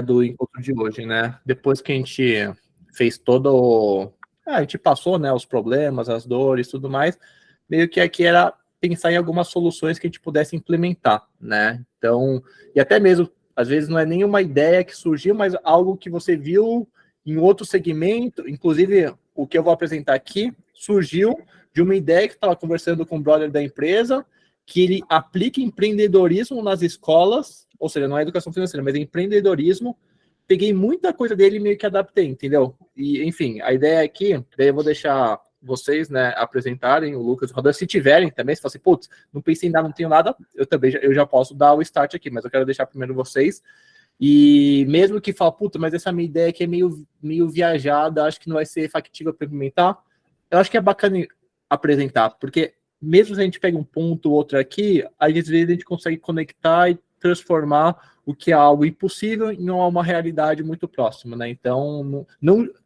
do encontro de hoje, né? Depois que a gente fez todo. A gente passou, né, os problemas, as dores, tudo mais, meio que aqui era pensar em algumas soluções que a gente pudesse implementar, né? Então, e até mesmo, às vezes não é nenhuma ideia que surgiu, mas algo que você viu em outro segmento, inclusive o que eu vou apresentar aqui, surgiu de uma ideia que estava conversando com o brother da empresa, que ele aplica empreendedorismo nas escolas, ou seja, não é educação financeira, mas é empreendedorismo. Peguei muita coisa dele e meio que adaptei, entendeu? E, enfim, a ideia aqui, daí eu vou deixar vocês, né, apresentarem, o Lucas e o Rodan, se tiverem também, se fosse, putz, não pensei em nada, não tenho nada, eu já posso dar o start aqui, mas eu quero deixar primeiro vocês. E mesmo que fala, puta, mas essa minha ideia aqui é meio viajada, acho que não vai ser factível para implementar, eu acho que é bacana apresentar, porque mesmo se a gente pega um ponto ou outro aqui, às vezes a gente consegue conectar e transformar o que é algo impossível em uma realidade muito próxima, né? Então,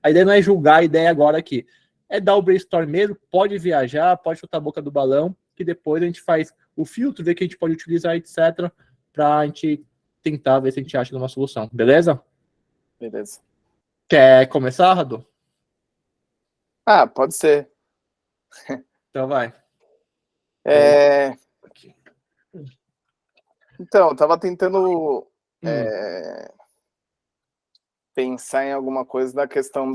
a ideia não é julgar a ideia agora aqui, é dar o brainstorm mesmo, pode viajar, pode chutar a boca do balão, que depois a gente faz o filtro, ver que a gente pode utilizar, etc., para a gente tentar ver se a gente acha uma solução, beleza? Beleza. Quer começar, Radu? Pode ser. Então vai. Então, eu tava tentando pensar em alguma coisa da questão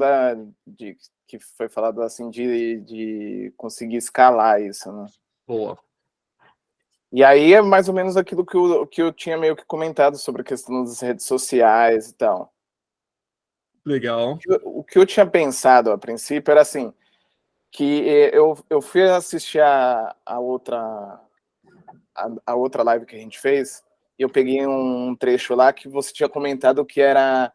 que foi falado assim, de conseguir escalar isso, né? Boa. E aí é mais ou menos aquilo que eu tinha meio que comentado sobre a questão das redes sociais e tal. Legal. O que eu tinha pensado a princípio era assim, que eu fui assistir a outra live que a gente fez, e eu peguei um trecho lá que você tinha comentado que era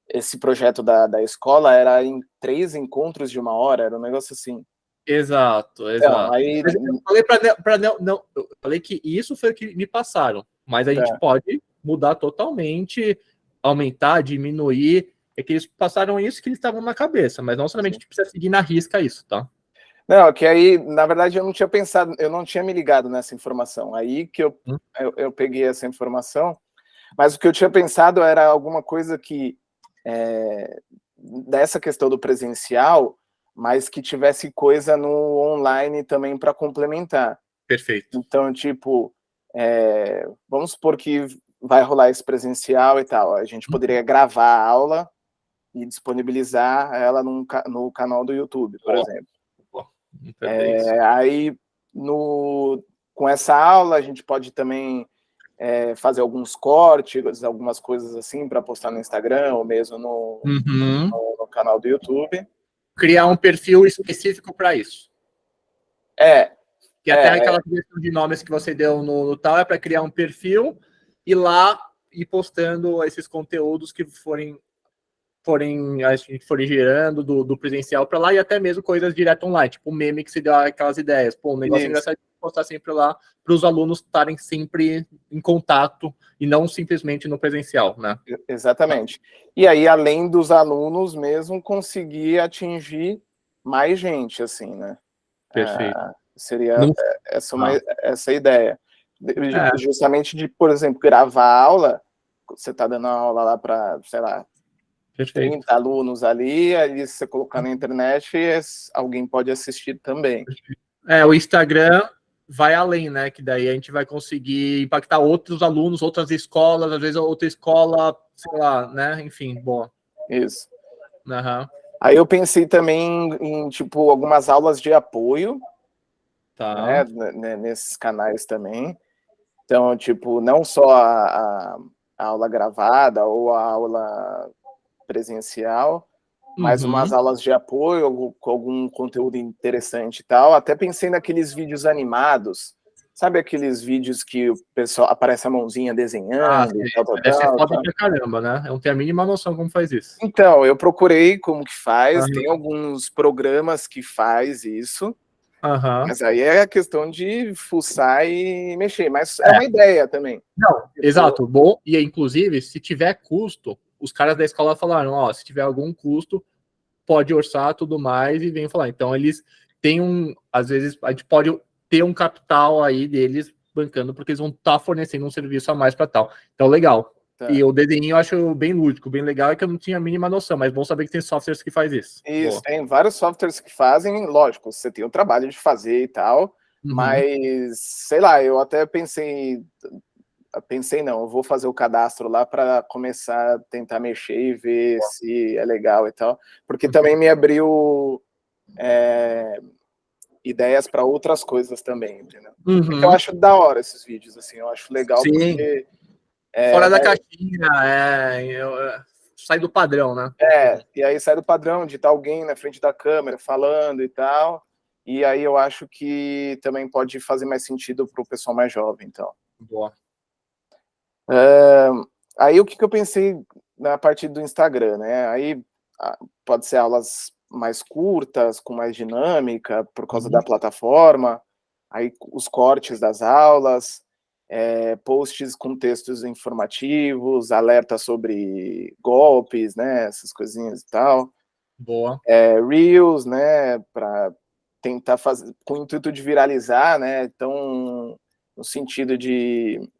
esse projeto da escola era em 3 encontros de 1 hora, era um negócio assim. Exato. Então, aí... Eu falei não, eu falei que isso foi o que me passaram, mas a gente pode mudar totalmente, aumentar, diminuir. É que eles passaram isso que eles estavam na cabeça, mas não somente a gente precisa seguir na risca isso, tá? Não, que aí, na verdade, eu não tinha pensado, eu não tinha me ligado nessa informação. Aí que eu peguei essa informação, mas o que eu tinha pensado era alguma coisa que, dessa questão do presencial, mas que tivesse coisa no online também para complementar. Perfeito. Então, tipo, vamos supor que vai rolar esse presencial e tal, a gente poderia gravar a aula e disponibilizar ela no canal do YouTube, por exemplo. Aí, com essa aula, a gente pode também fazer alguns cortes, algumas coisas assim, para postar no Instagram ou mesmo no canal do YouTube. Criar um perfil específico para isso. Que até aquela sugestão de nomes que você deu no tal é para criar um perfil e lá ir postando esses conteúdos que forem gerando do presencial para lá, e até mesmo coisas direto online, tipo o meme que se deu aquelas ideias. Pô, um negócio engraçado de postar sempre lá para os alunos estarem sempre em contato e não simplesmente no presencial, né? Exatamente. E aí, além dos alunos mesmo, conseguir atingir mais gente, assim, né? Perfeito. Seria essa ideia. Justamente de, por exemplo, gravar a aula, você está dando aula lá para, sei lá, 30 alunos ali, aí você colocar na internet e alguém pode assistir também. O Instagram vai além, né? Que daí a gente vai conseguir impactar outros alunos, outras escolas, às vezes outra escola, sei lá, né? Enfim, boa. Isso. Aí eu pensei também em, tipo, algumas aulas de apoio, né, nesses canais também. Então, tipo, não só a aula gravada ou a aula presencial, mas umas aulas de apoio com algum conteúdo interessante e tal. Até pensei naqueles vídeos animados, sabe aqueles vídeos que o pessoal aparece a mãozinha desenhando e tal. Deve ser foda pra caramba, né? Eu não tenho a mínima noção como faz isso. Então, eu procurei como que faz, tem alguns programas que faz isso, mas aí é a questão de fuçar e mexer, mas é uma ideia também. Não, exato, bom, e inclusive, se tiver custo, os caras da escola falaram, ó, se tiver algum custo, pode orçar tudo mais e vem falar. Então, eles têm às vezes, a gente pode ter um capital aí deles bancando, porque eles vão estar fornecendo um serviço a mais para tal. Então, legal. Tá. E o desenho eu acho bem lúdico, bem legal, e que eu não tinha a mínima noção, mas bom saber que tem softwares que faz isso. Isso, tem vários softwares que fazem, lógico, você tem o trabalho de fazer e tal, mas, sei lá, eu até pensei não, eu vou fazer o cadastro lá para começar a tentar mexer e ver se é legal e tal, porque também me abriu ideias para outras coisas também, entendeu? Porque eu acho da hora esses vídeos, assim, eu acho legal. Sim. Porque... fora da caixinha, sai do padrão, né? E aí sai do padrão de estar alguém na frente da câmera falando e tal, e aí eu acho que também pode fazer mais sentido para o pessoal mais jovem, então. Boa. Aí o que eu pensei na parte do Instagram, né? Aí pode ser aulas mais curtas, com mais dinâmica, por causa da plataforma, aí os cortes das aulas, posts com textos informativos, alertas sobre golpes, né, essas coisinhas e tal. Boa. Reels, né, para tentar fazer, com o intuito de viralizar, né, então, no sentido de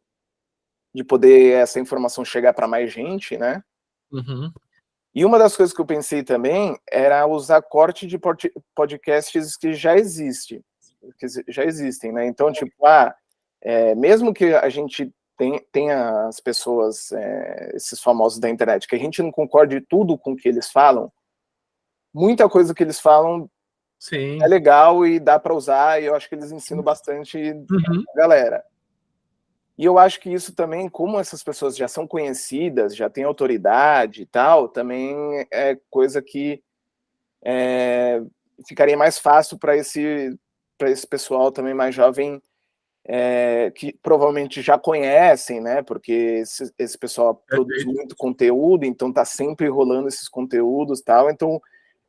poder essa informação chegar para mais gente, né. E uma das coisas que eu pensei também era usar corte de podcasts que já existem, né, então, tipo, mesmo que a gente tenha as pessoas, esses famosos da internet, que a gente não concorde tudo com o que eles falam, muita coisa que eles falam é legal e dá para usar, e eu acho que eles ensinam bastante a galera. E eu acho que isso também, como essas pessoas já são conhecidas, já têm autoridade e tal, também é coisa que ficaria mais fácil para esse pessoal também mais jovem, que provavelmente já conhecem, né? Porque esse pessoal produz muito conteúdo, então tá sempre rolando esses conteúdos e tal, então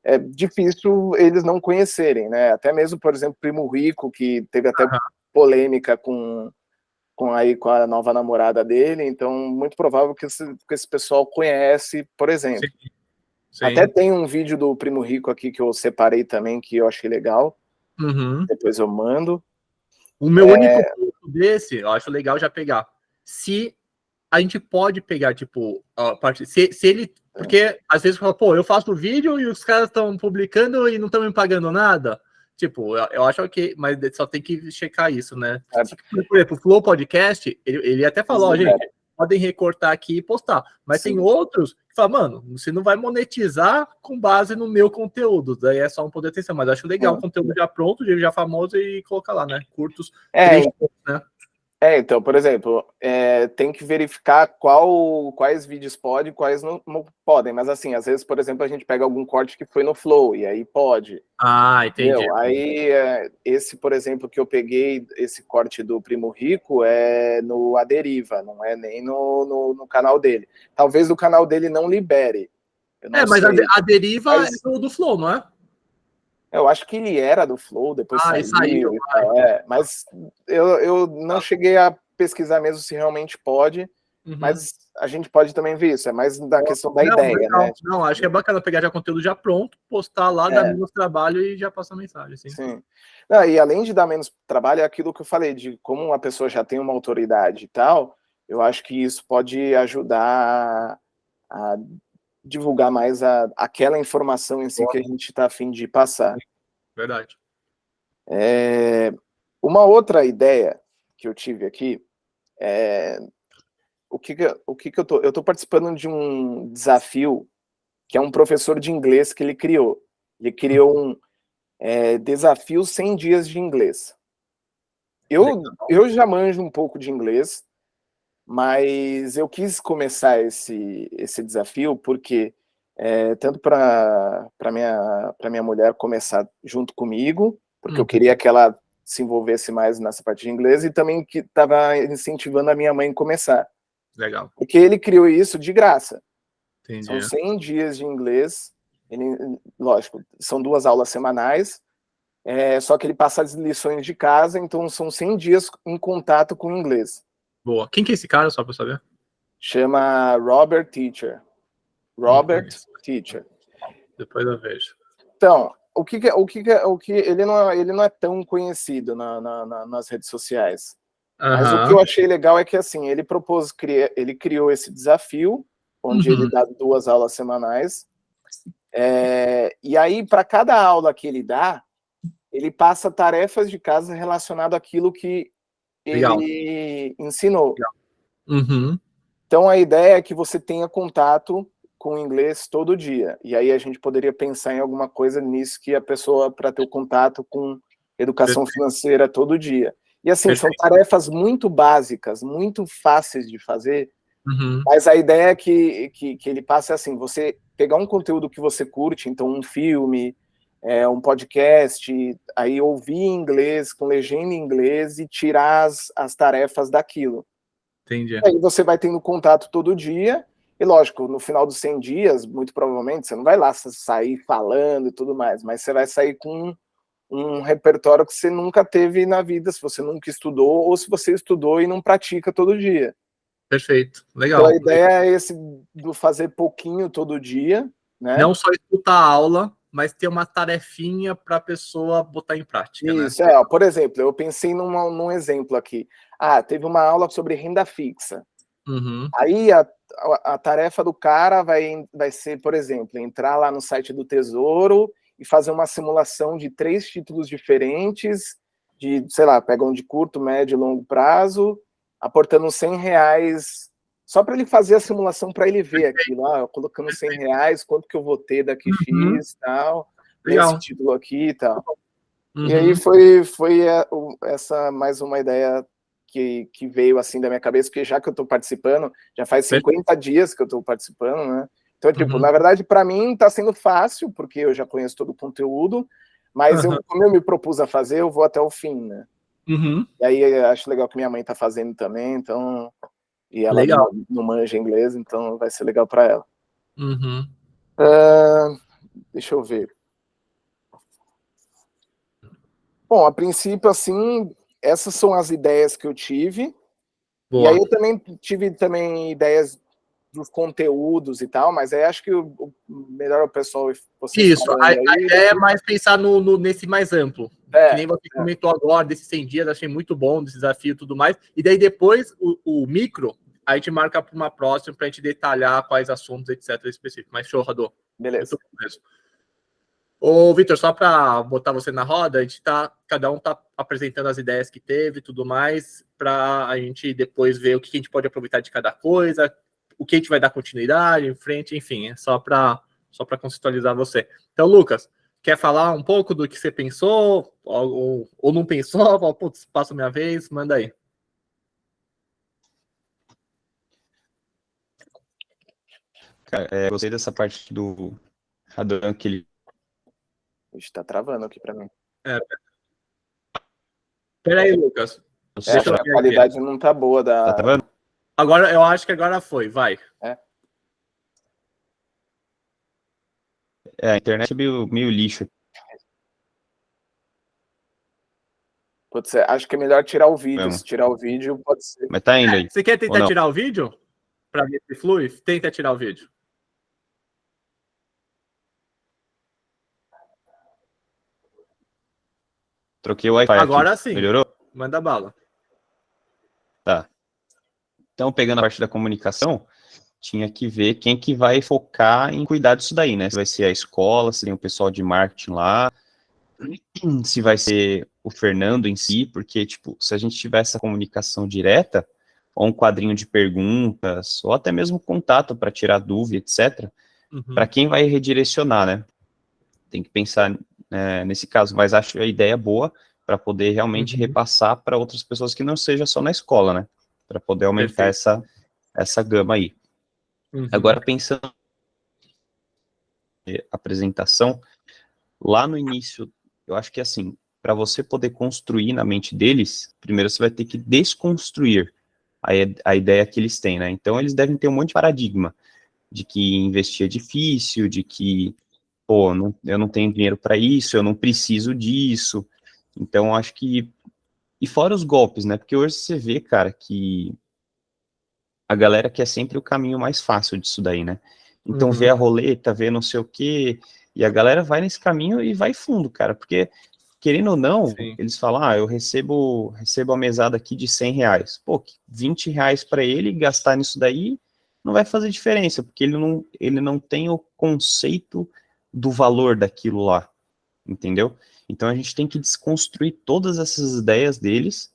é difícil eles não conhecerem, né? Até mesmo, por exemplo, Primo Rico, que teve até polêmica com a nova namorada dele, então muito provável que esse pessoal conhece, por exemplo. Sim. Até tem um vídeo do Primo Rico aqui que eu separei também, que eu achei legal. Depois eu mando. O meu único ponto desse, eu acho legal já pegar. Se a gente pode pegar, tipo, a parte. Se ele. Porque às vezes fala, pô, eu faço vídeo e os caras estão publicando e não estão me pagando nada. Tipo, eu acho ok, mas só tem que checar isso, né? Por exemplo, o Flow Podcast, ele até falou, gente, podem recortar aqui e postar. Mas tem outros que falam, mano, você não vai monetizar com base no meu conteúdo. Daí é só um poder de atenção. Mas acho legal o conteúdo já pronto, já famoso e colocar lá, né? Curtos, né? Então, por exemplo, tem que verificar quais vídeos podem, quais não podem. Mas assim, às vezes, por exemplo, a gente pega algum corte que foi no Flow, e aí pode. Entendi. Aí, esse, por exemplo, que eu peguei, esse corte do Primo Rico, é no A Deriva, não é nem no canal dele. Talvez o canal dele não libere. Mas a Deriva é do Flow, não é? Eu acho que ele era do Flow, depois saiu. Mas eu não cheguei a pesquisar mesmo se realmente pode, mas a gente pode também ver isso, é mais da questão da ideia, né? Não, acho que é bacana pegar já conteúdo já pronto, postar lá, dar menos trabalho e já passar a mensagem. Sim. Não, e além de dar menos trabalho, é aquilo que eu falei, de como a pessoa já tem uma autoridade e tal, eu acho que isso pode ajudar a divulgar mais aquela informação em si que a gente está a fim de passar. Verdade. Uma outra ideia que eu tive aqui o que eu tô? Eu estou participando de um desafio que é um professor de inglês que ele criou. Ele criou um desafio 100 dias de inglês. Eu já manjo um pouco de inglês, mas eu quis começar esse desafio porque tanto para minha mulher começar junto comigo, porque eu queria que ela se envolvesse mais nessa parte de inglês, e também que estava incentivando a minha mãe a começar. Legal. Porque ele criou isso de graça. Entendi. São 100 dias de inglês, lógico, são 2 aulas semanais, só que ele passa as lições de casa, então são 100 dias em contato com o inglês. Boa. Quem que é esse cara, só para saber? Chama Robert Teacher. Robert Teacher. Depois eu vejo. Então, o que ele não é tão conhecido nas redes sociais. Mas o que eu achei legal é que, assim, ele criou esse desafio, onde ele dá 2 aulas semanais, e aí, para cada aula que ele dá, ele passa tarefas de casa relacionadas àquilo que ele ensinou. Então, a ideia é que você tenha contato com o inglês todo dia. E aí a gente poderia pensar em alguma coisa nisso que a pessoa, para ter o contato com educação financeira todo dia. E assim, são tarefas muito básicas, muito fáceis de fazer, mas a ideia é que ele passe assim, você pegar um conteúdo que você curte, então um filme, um podcast, aí ouvir em inglês, com legenda em inglês, e tirar as tarefas daquilo. Entendi. Aí você vai tendo contato todo dia, e lógico, no final dos 100 dias, muito provavelmente, você não vai lá sair falando e tudo mais, mas você vai sair com um repertório que você nunca teve na vida, se você nunca estudou, ou se você estudou e não pratica todo dia. Perfeito, legal. Então a ideia é esse do fazer pouquinho todo dia, né? Não só escutar a aula, mas ter uma tarefinha para a pessoa botar em prática. Isso, né? Por exemplo, eu pensei num exemplo aqui. Teve uma aula sobre renda fixa. Aí a tarefa do cara vai ser, por exemplo, entrar lá no site do Tesouro e fazer uma simulação de 3 títulos diferentes, de, sei lá, pega um de curto, médio e longo prazo, aportando R$100, só para ele fazer a simulação, para ele ver aquilo, colocando R$100, quanto que eu vou ter daqui X, tal, nesse título aqui e tal. E aí foi essa mais uma ideia que veio assim da minha cabeça, porque já que eu estou participando, já faz 50 dias que eu estou participando, né? Então, tipo, na verdade, para mim está sendo fácil, porque eu já conheço todo o conteúdo, mas como eu me propus a fazer, eu vou até o fim, né? E aí eu acho legal que minha mãe está fazendo também, então, e ela não manja inglês, então vai ser legal para ela. Deixa eu ver. Bom, a princípio, assim, essas são as ideias que eu tive. Boa. E aí eu também tive ideias dos conteúdos e tal, mas aí acho que o melhor é o pessoal... Isso, a ideia é mais pensar nesse mais amplo. Que nem você comentou agora, desses 100 dias, achei muito bom, desse desafio e tudo mais. E daí depois, o micro, a gente marca para uma próxima, para a gente detalhar quais assuntos, etc, específicos. Mas show, Radô. Beleza. Ô, Vitor, só para botar você na roda, cada um tá apresentando as ideias que teve e tudo mais, para a gente depois ver o que a gente pode aproveitar de cada coisa, o que a gente vai dar continuidade, em frente, enfim, é só para contextualizar você. Então, Lucas, quer falar um pouco do que você pensou, ou não pensou? Putz, passa a minha vez, manda aí. Cara, gostei dessa parte do Radan que ele... Está travando aqui para mim. Peraí, Lucas. A qualidade não tá boa da... Tá travando? Agora, eu acho que agora foi, vai. A internet é meio lixo. Putz, acho que é melhor tirar o vídeo. Se tirar o vídeo, pode ser. Mas tá indo aí. Você quer tentar tirar o vídeo? Para ver se flui? Tenta tirar o vídeo. Troquei o Wi-Fi agora aqui. Sim. Melhorou? Manda bala. Tá. Então, pegando a parte da comunicação, tinha que ver quem que vai focar em cuidar disso daí, né? Se vai ser a escola, se tem o pessoal de marketing lá, se vai ser o Fernando em si, porque, tipo, se a gente tiver essa comunicação direta, ou um quadrinho de perguntas, ou até mesmo contato para tirar dúvida, etc., para quem vai redirecionar, né? Tem que pensar nesse caso, mas acho a ideia boa para poder realmente repassar para outras pessoas que não seja só na escola, né? Para poder aumentar essa gama aí. Agora, pensando na apresentação, lá no início, eu acho que assim, para você poder construir na mente deles, primeiro você vai ter que desconstruir a ideia que eles têm, né? Então, eles devem ter um monte de paradigma de que investir é difícil, de que, pô, eu não tenho dinheiro para isso, eu não preciso disso. Então, acho que... E fora os golpes, né? Porque hoje você vê, cara, que a galera quer sempre o caminho mais fácil disso daí, né? Então, vê a roleta, vê não sei o quê, e a galera vai nesse caminho e vai fundo, cara, porque querendo ou não, Sim. eles falam, eu recebo a mesada aqui de R$100. Pô, R$20 para ele gastar nisso daí não vai fazer diferença, porque ele não tem o conceito do valor daquilo lá, entendeu? Então a gente tem que desconstruir todas essas ideias deles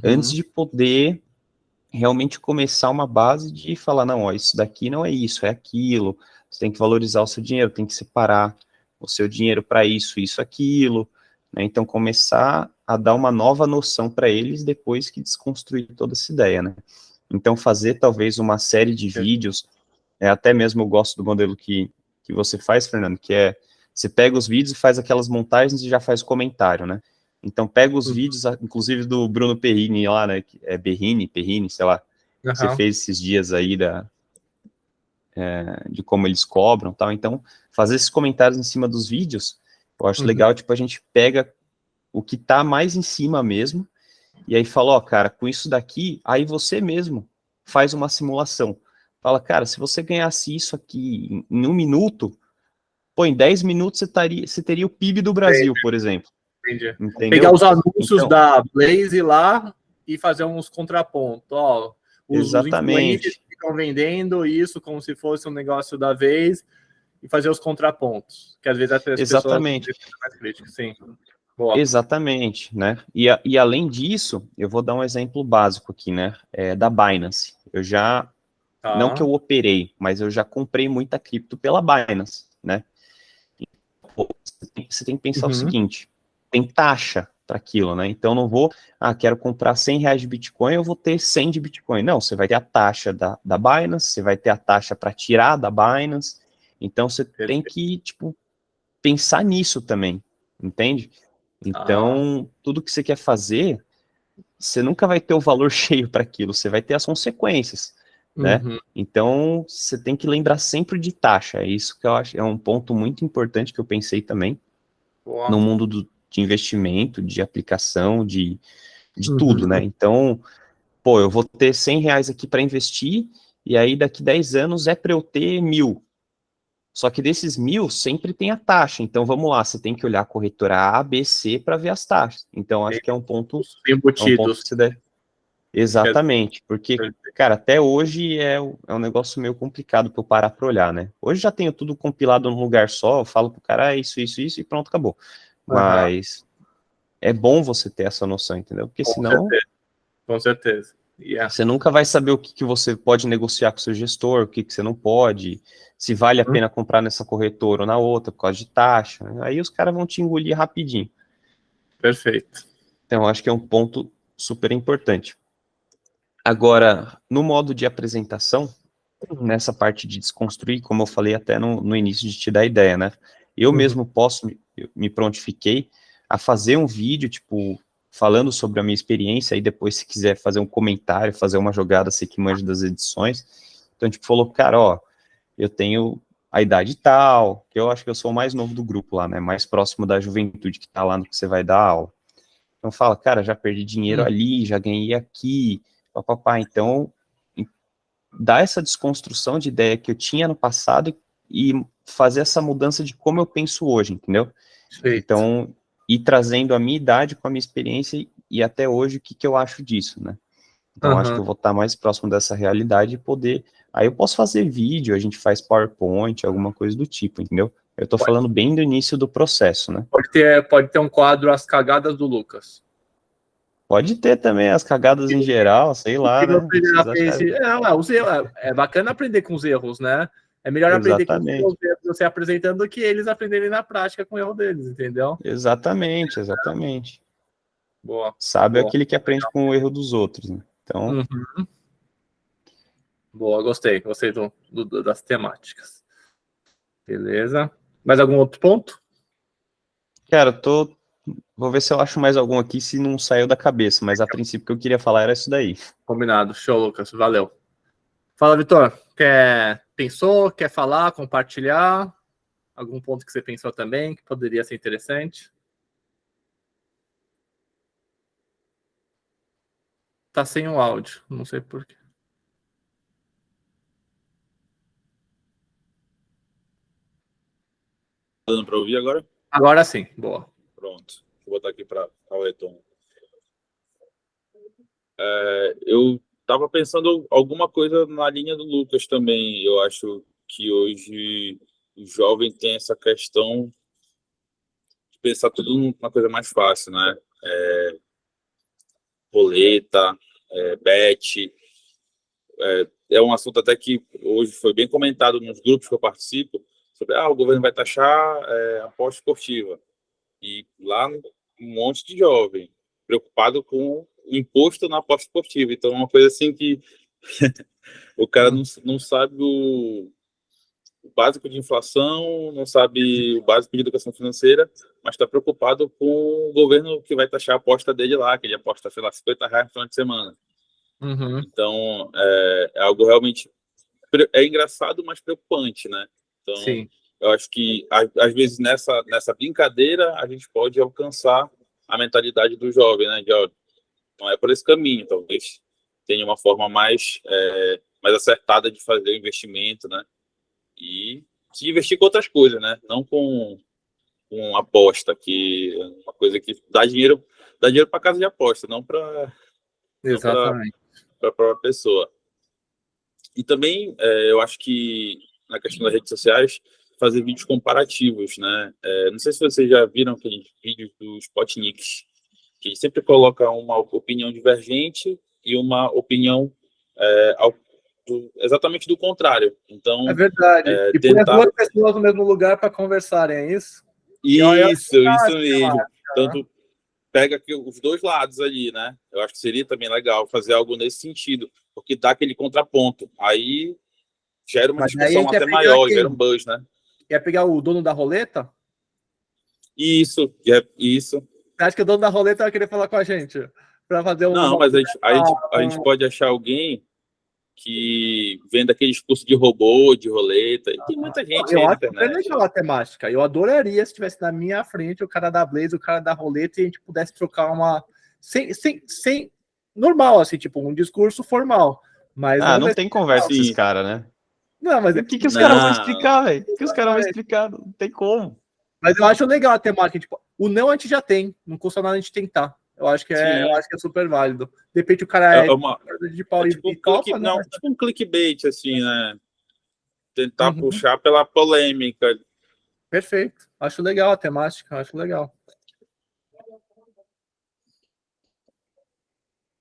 antes de poder realmente começar uma base de falar, não, ó, isso daqui não é isso, é aquilo, você tem que valorizar o seu dinheiro, tem que separar o seu dinheiro para isso, aquilo, né? Então começar a dar uma nova noção para eles depois que desconstruir toda essa ideia, né? Então fazer talvez uma série de vídeos, até mesmo eu gosto do modelo que você faz, Fernando, que é, você pega os vídeos e faz aquelas montagens e já faz comentário, né? Então pega os vídeos, inclusive do Bruno Perrini lá, né, que é Perrini, sei lá, que você fez esses dias aí de como eles cobram e tal. Então, fazer esses comentários em cima dos vídeos, eu acho legal, tipo, a gente pega o que tá mais em cima mesmo, e aí fala, ó, cara, com isso daqui, aí você mesmo faz uma simulação. Fala, cara, se você ganhasse isso aqui em 1 minuto, pô, em 10 minutos você teria o PIB do Brasil, por exemplo. Entendi. Entendeu? Pegar os anúncios então, da Blaze lá e fazer uns contrapontos. Ó, os influencers exatamente. que estão vendendo isso como se fosse um negócio da vez e fazer os contrapontos. Que às vezes as pessoas têm mais críticas. Sim. Boa. Exatamente, né? E além disso, eu vou dar um exemplo básico aqui, né? Da Binance. Eu já, não que eu operei, mas eu já comprei muita cripto pela Binance, né? Pô, você tem que pensar o seguinte, tem taxa para aquilo, né? Então não vou, quero comprar R$100 de Bitcoin, eu vou ter 100 de Bitcoin. Não, você vai ter a taxa da Binance, você vai ter a taxa para tirar da Binance. Então você tem que, tipo, pensar nisso também, entende? Então, tudo que você quer fazer, você nunca vai ter o valor cheio para aquilo, você vai ter as consequências, né? Então, você tem que lembrar sempre de taxa, é isso que eu acho, é um ponto muito importante que eu pensei também no mundo de investimento, de aplicação, de tudo, né? Então, pô, eu vou ter R$100 aqui para investir, e aí daqui 10 anos é para eu ter 1.000. Só que desses 1.000 sempre tem a taxa. Então vamos lá, você tem que olhar a corretora A, B, C para ver as taxas. Então acho que é um ponto Embutidos. que você deve. Exatamente, porque, cara, até hoje é um negócio meio complicado para eu parar para olhar, né? Hoje já tenho tudo compilado num lugar só, eu falo pro cara, isso, e pronto, acabou. Mas é bom você ter essa noção, entendeu? Porque senão. Com certeza. Você nunca vai saber o que você pode negociar com o seu gestor, o que você não pode, se vale a pena comprar nessa corretora ou na outra, por causa de taxa. Aí os caras vão te engolir rapidinho. Perfeito. Então, acho que é um ponto super importante. Agora, no modo de apresentação, nessa parte de desconstruir, como eu falei até no início de te dar ideia, né? Eu mesmo me prontifiquei a fazer um vídeo, tipo, falando sobre a minha experiência, e depois, se quiser fazer um comentário, fazer uma jogada, você que manja das edições. Então, tipo, falou, cara, ó, eu tenho a idade tal, que eu acho que eu sou o mais novo do grupo lá, né? Mais próximo da juventude que tá lá no que você vai dar aula. Então fala, cara, já perdi dinheiro ali, já ganhei aqui, papapá. Então, dar essa desconstrução de ideia que eu tinha no passado e fazer essa mudança de como eu penso hoje, entendeu? Perfeito. Então, ir trazendo a minha idade com a minha experiência e até hoje o que eu acho disso, né? Então, acho que eu vou estar mais próximo dessa realidade e poder... Aí eu posso fazer vídeo, a gente faz PowerPoint, alguma coisa do tipo, entendeu? Eu tô falando bem do início do processo, né? Pode ter um quadro As Cagadas do Lucas. Pode ter também as cagadas em geral, sei lá, né? É bacana aprender com os erros, né? É melhor aprender com os erros você apresentando do que eles aprenderem na prática com o erro deles, entendeu? Exatamente. Boa. Sabe aquele que aprende com o erro dos outros, né? Então... Boa, gostei das temáticas. Beleza. Mais algum outro ponto? Cara, vou ver se eu acho mais algum aqui, se não saiu da cabeça, mas a princípio o que eu queria falar era isso daí. Combinado. Show, Lucas. Valeu. Fala, Vitor. Pensou? Quer falar? Compartilhar? Algum ponto que você pensou também que poderia ser interessante? Tá sem o áudio. Não sei por quê. Tá dando para ouvir agora? Agora sim. Boa. Pronto. eu botar aqui para o retorno. Eu estava pensando alguma coisa na linha do Lucas também. Eu acho que hoje o jovem tem essa questão de pensar tudo numa coisa mais fácil, né? Roleta, bet. É um assunto até que hoje foi bem comentado nos grupos que eu participo, sobre o governo vai taxar aposta esportiva. E lá um monte de jovem preocupado com o imposto na aposta esportiva. Então é uma coisa assim que o cara não sabe o básico de inflação, não sabe o básico de educação financeira, mas está preocupado com o governo que vai taxar a aposta dele lá, que ele aposta, sei lá, R$50 no final de semana. Uhum. Então, é algo realmente engraçado, mas preocupante, né? Então, Sim. eu acho que, às vezes, nessa brincadeira, a gente pode alcançar a mentalidade do jovem, né? Não é por esse caminho, talvez tenha uma forma mais acertada de fazer o investimento, né? E se investir com outras coisas, né? Não com aposta, que é uma coisa que dá dinheiro para casa de aposta, não para a própria pessoa. E também eu acho que na questão das redes sociais, fazer vídeos comparativos, né? Não sei se vocês já viram aqueles vídeos do Spotniks, que ele sempre coloca uma opinião divergente e uma opinião exatamente do contrário. Então, é verdade. E põe as duas pessoas no mesmo lugar para conversarem, é isso? Isso mesmo. Tanto pega aqui os dois lados ali, né? Eu acho que seria também legal fazer algo nesse sentido, porque dá aquele contraponto. Aí gera uma discussão até maior, gera um buzz, né? Quer pegar o dono da roleta? Isso. Acho que o dono da roleta vai querer falar com a gente para fazer Não, mas a gente pode achar alguém que venda aqueles cursos de robô, de roleta, e tem muita gente aí na internet. Eu acho legal a temática. Eu adoraria se tivesse na minha frente o cara da Blaze, o cara da roleta, e a gente pudesse trocar uma... Sem normal, assim, tipo, um discurso formal. Mas não tem conversa com esses caras, né? Não, mas... O que os caras vão explicar, velho? O que os caras vão explicar? Não tem como. Mas eu acho legal a temática. Tipo, o não a gente já tem. Não custa nada a gente tentar. Eu acho que é super válido. De repente o cara de pau tipo um clickbait, assim, né? Tentar puxar pela polêmica. Perfeito. Acho legal a temática, acho legal.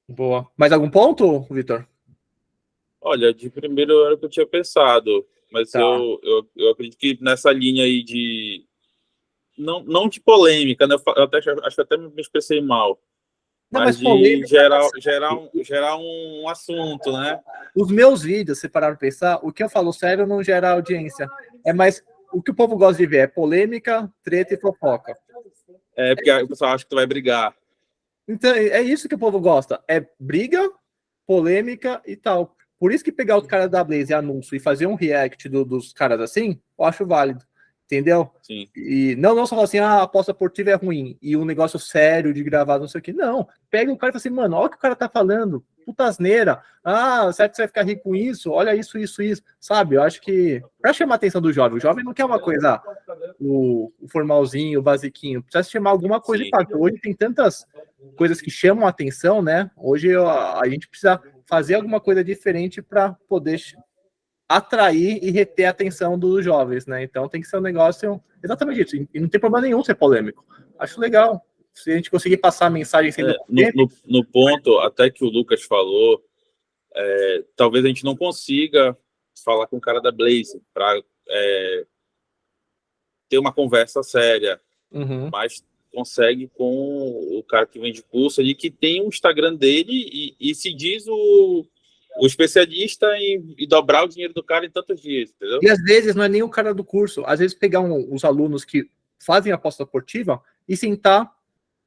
Boa. Mais algum ponto, Vitor? Olha, de primeiro era o que eu tinha pensado, mas eu acredito que nessa linha aí de... Não de polêmica, né? Eu acho que até me expressei mal. Mas de gerar um assunto, né? Os meus vídeos, se parar para pensar, o que eu falo sério não gera audiência. É mais o que o povo gosta de ver é polêmica, treta e fofoca. Porque o pessoal acha que tu vai brigar. Então, é isso que o povo gosta. É briga, polêmica e tal. Por isso que pegar os caras da Blaze anúncio e fazer um react dos caras assim, eu acho válido. Entendeu? Sim. E não só falar assim, a aposta esportiva é ruim, e um negócio sério de gravar, não sei o que. Não, pega o cara e fala assim, mano, olha o que o cara tá falando, puta asneira. Será que você vai ficar rico com isso? Olha isso. Sabe, eu acho que, pra chamar a atenção do jovem, o jovem não quer uma coisa, o formalzinho, o basiquinho, precisa chamar alguma coisa de fato. Hoje tem tantas coisas que chamam a atenção, né? Hoje a gente precisa fazer alguma coisa diferente para poder atrair e reter a atenção dos jovens, né? Então tem que ser um negócio exatamente isso. E não tem problema nenhum ser polêmico. Acho legal. Se a gente conseguir passar a mensagem sendo no ponto, até que o Lucas falou, talvez a gente não consiga falar com o cara da Blaze para ter uma conversa séria, mas consegue com o cara que vende curso ali, que tem o Instagram dele e se diz o especialista em dobrar o dinheiro do cara em tantos dias, entendeu? E às vezes não é nem o cara do curso, às vezes pegar os alunos que fazem aposta esportiva e sentar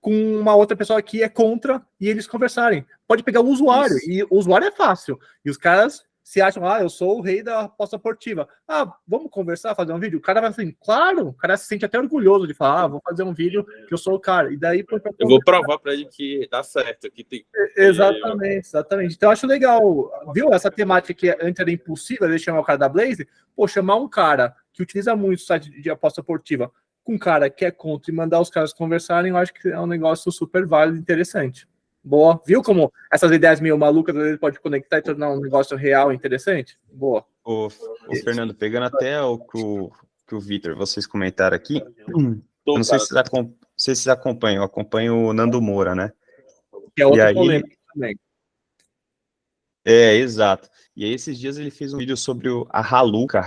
com uma outra pessoa que é contra e eles conversarem. Pode pegar o usuário, e o usuário é fácil. E os caras se acham, eu sou o rei da aposta esportiva. Vamos conversar, fazer um vídeo? O cara vai assim, claro, o cara se sente até orgulhoso de falar, vou fazer um vídeo que eu sou o cara. E daí... Eu vou provar para ele que dá certo. Que tem... Exatamente. Então eu acho legal, viu? Essa temática que antes era impossível, de chamar o cara da Blaze, chamar um cara que utiliza muito o site de aposta esportiva com um cara que é contra e mandar os caras conversarem, eu acho que é um negócio super válido e interessante. Boa. Viu como essas ideias meio malucas às vezes pode conectar e tornar um negócio real e interessante? Boa. Ô, Fernando, pegando até o que o Vitor, vocês comentaram aqui, eu não sei se vocês acompanham, eu acompanho o Nando Moura, né? Que é outra polêmica também. Exato. E aí, esses dias ele fez um vídeo sobre a Raluca,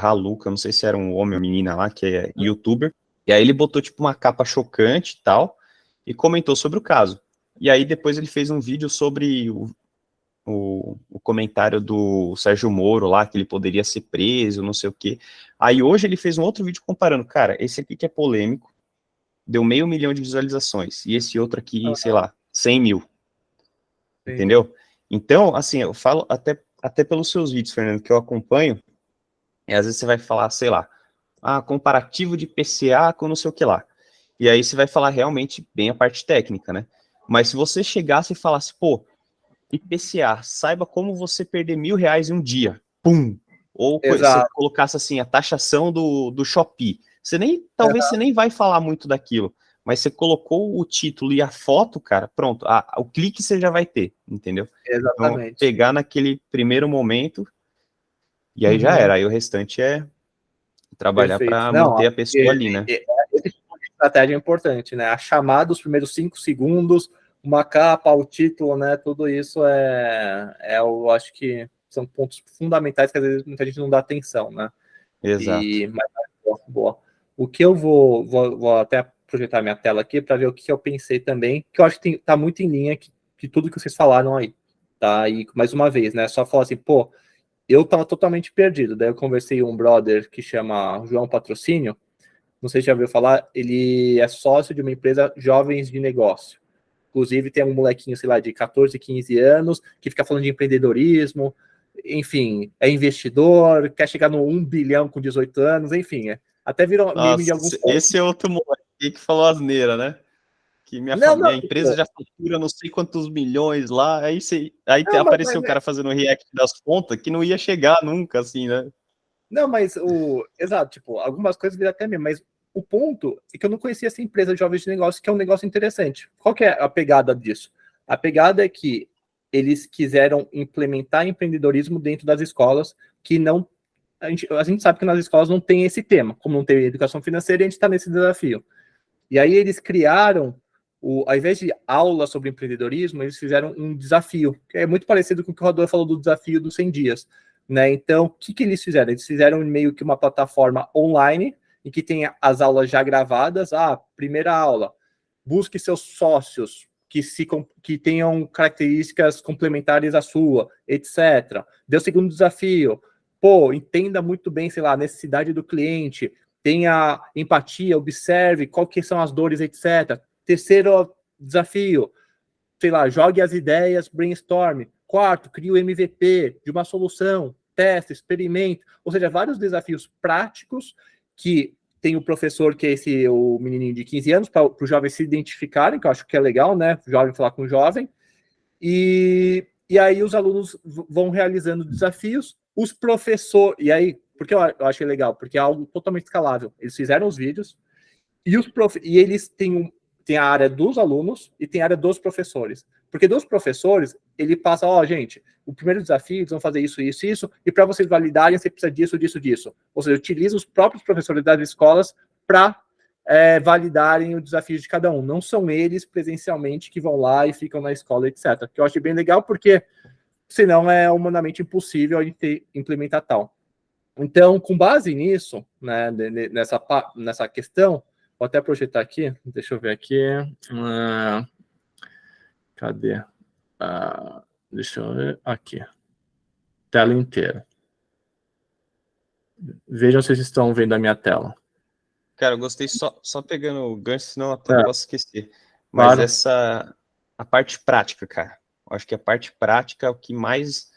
não sei se era um homem ou menina lá, que é youtuber, e aí ele botou, tipo, uma capa chocante e tal, e comentou sobre o caso. E aí, depois ele fez um vídeo sobre o comentário do Sérgio Moro lá, que ele poderia ser preso, não sei o quê. Aí, hoje, ele fez um outro vídeo comparando, cara, esse aqui que é polêmico, deu 500 mil de visualizações, e esse outro aqui, sei lá, 100 mil. Entendeu? Então, assim, eu falo até pelos seus vídeos, Fernando, que eu acompanho, e às vezes você vai falar, sei lá, comparativo de PCA com não sei o que lá. E aí você vai falar realmente bem a parte técnica, né? Mas se você chegasse e falasse, pô, IPCA, saiba como você perder R$1.000 em um dia, pum! Ou você colocasse assim, a taxação do Shopee, talvez você nem vai falar muito daquilo, mas você colocou o título e a foto, cara, pronto, o clique você já vai ter, entendeu? Exatamente. Então, pegar naquele primeiro momento, e aí já era, aí o restante é trabalhar para manter a pessoa ali, né? Esse tipo de estratégia é importante, né? A chamada, os primeiros 5 segundos, uma capa, o título, né? Tudo isso eu acho que são pontos fundamentais que às vezes muita gente não dá atenção, né? Exato. Mas, boa. O que eu vou até projetar minha tela aqui para ver o que eu pensei também, que eu acho que tá muito em linha que tudo que vocês falaram aí, tá? E mais uma vez, né? Só falar assim, pô, eu tava totalmente perdido. Daí eu conversei com um brother que chama João Patrocínio, não sei se já ouviu falar, ele é sócio de uma empresa Jovens de Negócio. Inclusive tem um molequinho, sei lá, de 14, 15 anos, que fica falando de empreendedorismo, enfim, é investidor, quer chegar no 1 bilhão com 18 anos, enfim, até virou meme de alguns... Esse é outro moleque que falou asneira, né? Que minha empresa já fatura não sei quantos milhões lá, aí apareceu o cara fazendo react das contas que não ia chegar nunca, assim, né? Não, mas exato, tipo, algumas coisas viram até mesmo, mas o ponto é que eu não conhecia essa empresa de Jovens de Negócio, que é um negócio interessante. Qual que é a pegada disso? A pegada é que eles quiseram implementar empreendedorismo dentro das escolas, que não... A gente sabe que nas escolas não tem esse tema, como não tem educação financeira, e a gente está nesse desafio. E aí eles criaram, ao invés de aula sobre empreendedorismo, eles fizeram um desafio, que é muito parecido com o que o Rodolfo falou do desafio dos 100 dias. Né? Então, o que eles fizeram? Eles fizeram meio que uma plataforma online, em que tem as aulas já gravadas. Primeira aula, busque seus sócios que tenham características complementares à sua, etc. Deu o segundo desafio, entenda muito bem, sei lá, a necessidade do cliente, tenha empatia, observe qual que são as dores, etc. Terceiro desafio, sei lá, jogue as ideias, brainstorm. Quarto, crie o MVP de uma solução, teste, experimente. Ou seja, vários desafios práticos que tem o professor, que é o menininho de 15 anos, para os jovens se identificarem, que eu acho que é legal, né? O jovem falar com o jovem. E aí os alunos vão realizando desafios, os professores... E aí, por que eu achei legal? Porque é algo totalmente escalável. Eles fizeram os vídeos e eles têm a área dos alunos e tem a área dos professores. Porque dos professores, ele passa, gente, o primeiro desafio, eles vão fazer isso, isso, isso, e para vocês validarem, você precisa disso, disso, disso. Ou seja, utiliza os próprios professores das escolas para validarem o desafio de cada um. Não são eles, presencialmente, que vão lá e ficam na escola, etc. Que eu achei bem legal, porque senão é humanamente impossível a gente implementar tal. Então, com base nisso, né, nessa questão, vou até projetar aqui, deixa eu ver aqui. Cadê? Deixa eu ver aqui. Tela inteira. Vejam se vocês estão vendo a minha tela. Cara, eu gostei só pegando o gancho, senão até posso esquecer. Mas claro. A parte prática, cara. Eu acho que a parte prática é o que mais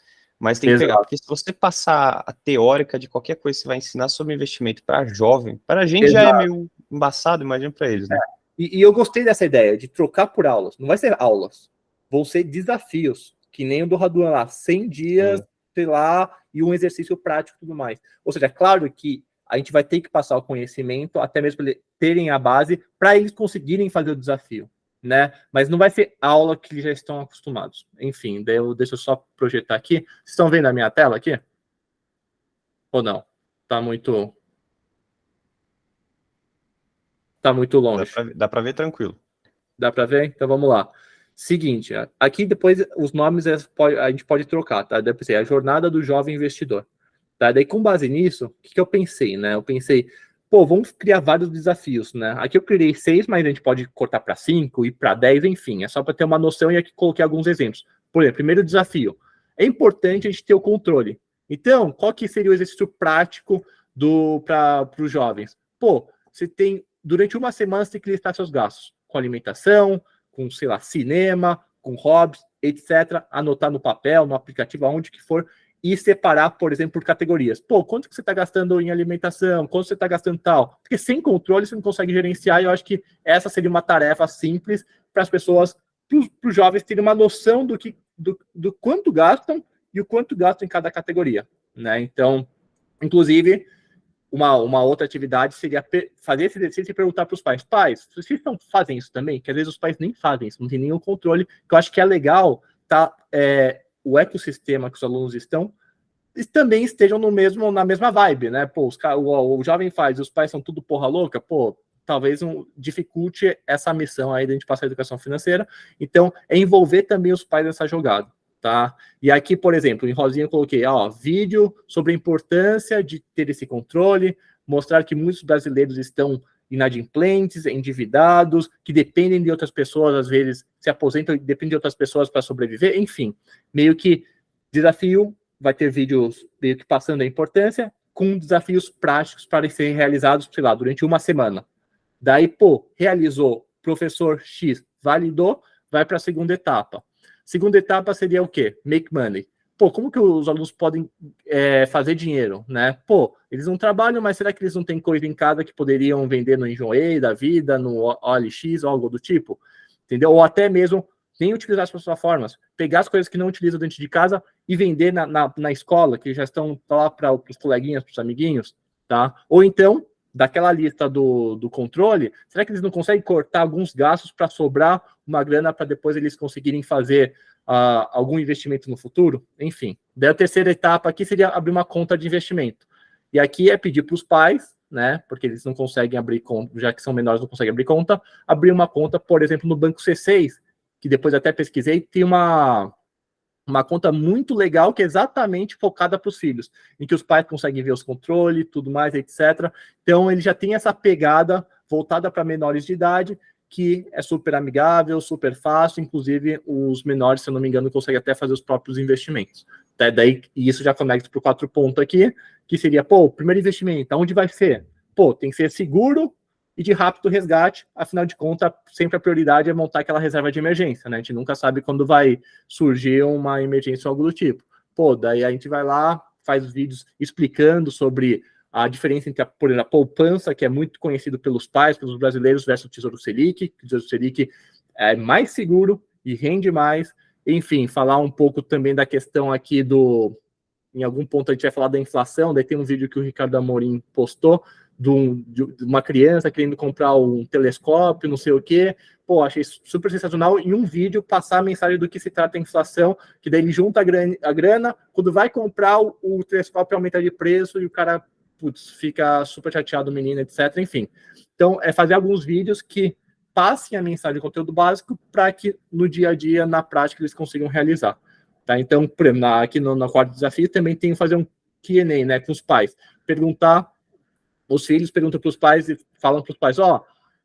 tem que pegar. Porque se você passar a teórica de qualquer coisa que você vai ensinar sobre investimento para jovem, para a gente já é meio embaçado, imagina para eles, né? E eu gostei dessa ideia de trocar por aulas. Não vai ser aulas, vão ser desafios, que nem o do Raduan lá, 100 dias, sei lá, e um exercício prático e tudo mais. Ou seja, é claro que a gente vai ter que passar o conhecimento, até mesmo para eles terem a base, para eles conseguirem fazer o desafio, né? Mas não vai ser aula que eles já estão acostumados. Enfim, daí deixa eu só projetar aqui. Vocês estão vendo a minha tela aqui? Ou não? Tá muito longe. Dá para ver tranquilo. Dá para ver? Então vamos lá. Seguinte, aqui depois os nomes a gente pode trocar, tá? Deve ser a jornada do jovem investidor. Tá? Daí com base nisso, o que eu pensei, né? Eu pensei, pô, vamos criar vários desafios, né? Aqui eu criei 6, mas a gente pode cortar para 5, ir para 10, enfim. É só para ter uma noção e aqui coloquei alguns exemplos. Por exemplo, primeiro desafio. É importante a gente ter o controle. Então, qual que seria o exercício prático para os jovens? Pô, você tem, durante uma semana, você tem que listar seus gastos com alimentação, com, sei lá, cinema, com hobbies, etc. Anotar no papel, no aplicativo, aonde que for, e separar, por exemplo, por categorias. Pô, quanto que você está gastando em alimentação? Quanto você está gastando tal? Porque sem controle você não consegue gerenciar, e eu acho que essa seria uma tarefa simples para as pessoas, para os jovens terem uma noção do quanto gastam e o quanto gastam em cada categoria, né? Então, inclusive, uma outra atividade seria fazer esse exercício e perguntar para os pais: pais, vocês fazem isso também? Que às vezes os pais nem fazem isso, não tem nenhum controle, que eu acho que é legal, tá? O ecossistema que os alunos estão, eles também estejam na mesma vibe, né? Pô, o jovem faz e os pais são tudo porra louca, pô, talvez dificulte essa missão aí de a gente passar a educação financeira. Então, é envolver também os pais nessa jogada. Tá? E aqui, por exemplo, em rosinha eu coloquei, vídeo sobre a importância de ter esse controle, mostrar que muitos brasileiros estão inadimplentes, endividados, que dependem de outras pessoas, às vezes se aposentam e dependem de outras pessoas para sobreviver, enfim, meio que desafio, vai ter vídeos meio que passando a importância, com desafios práticos para serem realizados, sei lá, durante uma semana. Daí, pô, realizou, professor X validou, vai para a segunda etapa. Segunda etapa seria o quê? Make money. Pô, como que os alunos podem fazer dinheiro, né? Pô, eles não trabalham, mas será que eles não têm coisa em casa que poderiam vender no Enjoei da vida, no OLX ou algo do tipo? Entendeu? Ou até mesmo nem utilizar as plataformas, pegar as coisas que não utilizam dentro de casa e vender na escola, que já estão lá para os coleguinhas, para os amiguinhos, tá? Ou então, daquela lista do controle, será que eles não conseguem cortar alguns gastos para sobrar uma grana para depois eles conseguirem fazer algum investimento no futuro? Enfim, daí a terceira etapa aqui seria abrir uma conta de investimento. E aqui é pedir para os pais, né, porque eles não conseguem abrir conta, já que são menores, não conseguem abrir conta, abrir uma conta, por exemplo, no Banco C6, que depois até pesquisei, tem uma conta muito legal que é exatamente focada para os filhos, em que os pais conseguem ver os controles, tudo mais, etc. Então, ele já tem essa pegada voltada para menores de idade, que é super amigável, super fácil, inclusive os menores, se eu não me engano, conseguem até fazer os próprios investimentos. Daí, e isso já conecta para o 4 ponto aqui, que seria, pô, primeiro investimento, aonde vai ser? Pô, tem que ser seguro e de rápido resgate, afinal de contas, sempre a prioridade é montar aquela reserva de emergência, né? A gente nunca sabe quando vai surgir uma emergência ou algo do tipo. Pô, daí a gente vai lá, faz vídeos explicando sobre a diferença entre, por exemplo, a poupança, que é muito conhecido pelos pais, pelos brasileiros, versus o Tesouro Selic, que o Tesouro Selic é mais seguro e rende mais. Enfim, falar um pouco também da questão aqui em algum ponto a gente vai falar da inflação, daí tem um vídeo que o Ricardo Amorim postou, de uma criança querendo comprar um telescópio, não sei o quê. Pô, achei super sensacional. Em um vídeo, passar a mensagem do que se trata a inflação, que daí ele junta a grana, quando vai comprar o telescópio aumenta de preço e o cara, fica super chateado, o menino, etc. Enfim. Então, é fazer alguns vídeos que passem a mensagem de conteúdo básico para que no dia a dia, na prática, eles consigam realizar. Tá? Então, por exemplo, aqui no quarto desafio, também tem que fazer um Q&A, né, com os pais. Os filhos perguntam para os pais e falam para os pais,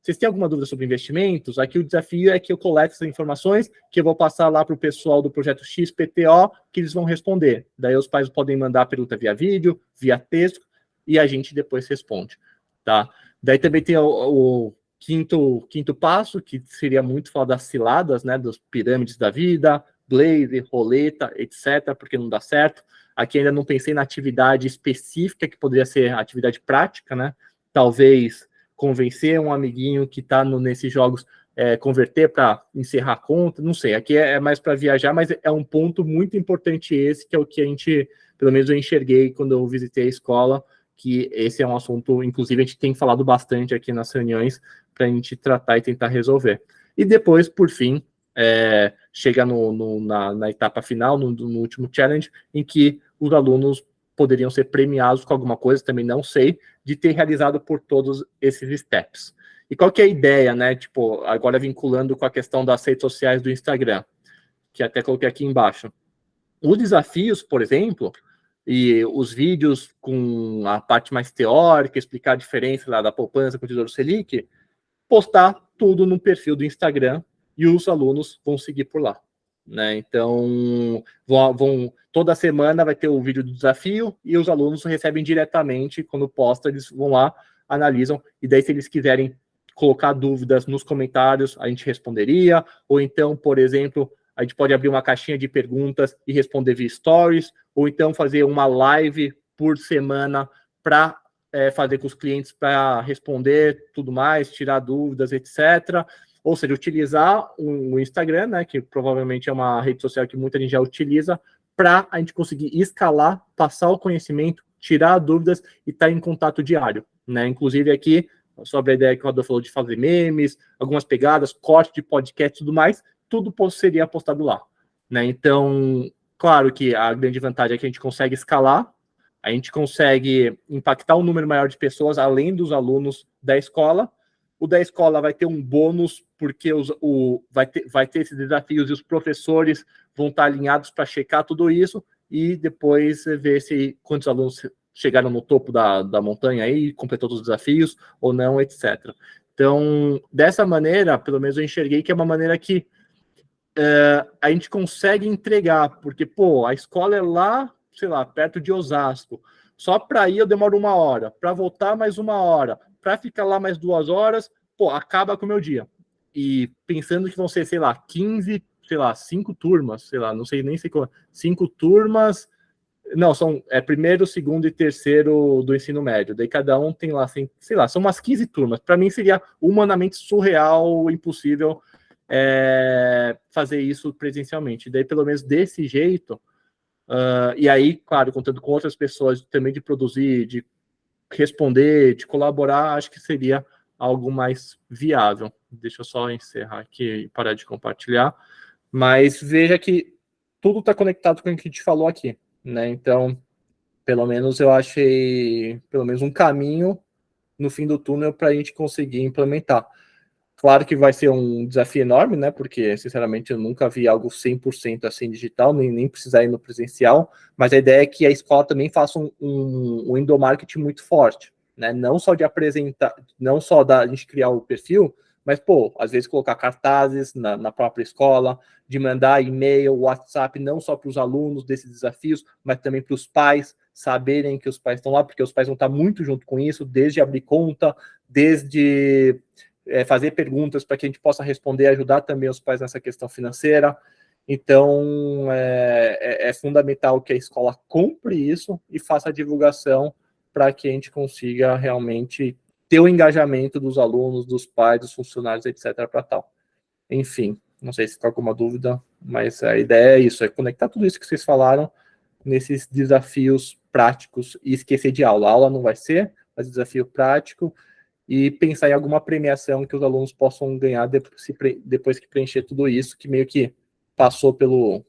vocês têm alguma dúvida sobre investimentos? Aqui o desafio é que eu colete essas informações, que eu vou passar lá para o pessoal do projeto XPTO, que eles vão responder. Daí os pais podem mandar a pergunta via vídeo, via texto, e a gente depois responde. Tá? Daí também tem o quinto passo, que seria muito falar das ciladas, né, das pirâmides da vida, blaze, roleta, etc., porque não dá certo. Aqui ainda não pensei na atividade específica, que poderia ser atividade prática, né? Talvez convencer um amiguinho que está nesses jogos, converter para encerrar a conta, não sei. Aqui é mais para viajar, mas é um ponto muito importante esse, que é o que a gente, pelo menos eu enxerguei quando eu visitei a escola, que esse é um assunto, inclusive, a gente tem falado bastante aqui nas reuniões para a gente tratar e tentar resolver. E depois, por fim, chega na etapa final, no último challenge, em que os alunos poderiam ser premiados com alguma coisa, também não sei, de ter realizado por todos esses steps. E qual que é a ideia, né? Tipo, agora vinculando com a questão das redes sociais do Instagram, que até coloquei aqui embaixo. Os desafios, por exemplo, e os vídeos com a parte mais teórica, explicar a diferença lá da poupança com o Tesouro Selic, postar tudo no perfil do Instagram e os alunos vão seguir por lá, né? Então, toda semana vai ter o vídeo do desafio e os alunos recebem diretamente, quando posta, eles vão lá, analisam, e daí se eles quiserem colocar dúvidas nos comentários, a gente responderia, ou então, por exemplo, a gente pode abrir uma caixinha de perguntas e responder via stories, ou então fazer uma live por semana para fazer com os clientes para responder tudo mais, tirar dúvidas, etc. Ou seja, utilizar o Instagram, né, que provavelmente é uma rede social que muita gente já utiliza, para a gente conseguir escalar, passar o conhecimento, tirar dúvidas e estar em contato diário, né? Inclusive aqui, sobre a ideia que o Rodolfo falou de fazer memes, algumas pegadas, corte de podcast e tudo mais, tudo seria postado lá, né? Então, claro que a grande vantagem é que a gente consegue escalar, a gente consegue impactar um número maior de pessoas, além dos alunos da escola. O da escola vai ter um bônus, porque vai ter esses desafios e os professores vão estar alinhados para checar tudo isso e depois ver se quantos alunos chegaram no topo da montanha aí, completou todos os desafios ou não, etc. Então, dessa maneira, pelo menos eu enxerguei que é uma maneira que a gente consegue entregar, porque, pô, a escola é lá, sei lá, perto de Osasco. Só para ir eu demoro 1 hora, para voltar mais 1 hora, para ficar lá mais 2 horas, pô, acaba com o meu dia. E pensando que vão ser, sei lá, 15, sei lá, 5 turmas, sei lá, não sei nem se 5 turmas, não, são primeiro, segundo e terceiro do ensino médio, daí cada um tem lá, assim, sei lá, são umas 15 turmas. Para mim seria humanamente surreal, impossível fazer isso presencialmente. Daí, pelo menos desse jeito, e aí, claro, contando com outras pessoas também de produzir, de responder, de colaborar, acho que seria algo mais viável. Deixa eu só encerrar aqui e parar de compartilhar. Mas veja que tudo está conectado com o que a gente falou aqui, né? Então, pelo menos eu achei pelo menos um caminho no fim do túnel para a gente conseguir implementar. Claro que vai ser um desafio enorme, né? Porque, sinceramente, eu nunca vi algo 100% assim digital, nem precisar ir no presencial, mas a ideia é que a escola também faça um endomarketing muito forte, né? Não só de apresentar, não só da gente criar o perfil, mas, pô, às vezes colocar cartazes na própria escola, de mandar e-mail, WhatsApp, não só para os alunos desses desafios, mas também para os pais saberem que os pais estão lá, porque os pais vão estar muito junto com isso, desde abrir conta, desde fazer perguntas para que a gente possa responder e ajudar também os pais nessa questão financeira. Então, é fundamental que a escola compre isso e faça a divulgação para que a gente consiga realmente ter o engajamento dos alunos, dos pais, dos funcionários, etc. para tal. Enfim, não sei se está alguma dúvida, mas a ideia é isso, é conectar tudo isso que vocês falaram nesses desafios práticos e esquecer de aula. A aula não vai ser, mas desafio prático, e pensar em alguma premiação que os alunos possam ganhar depois que preencher tudo isso, que meio que passou pela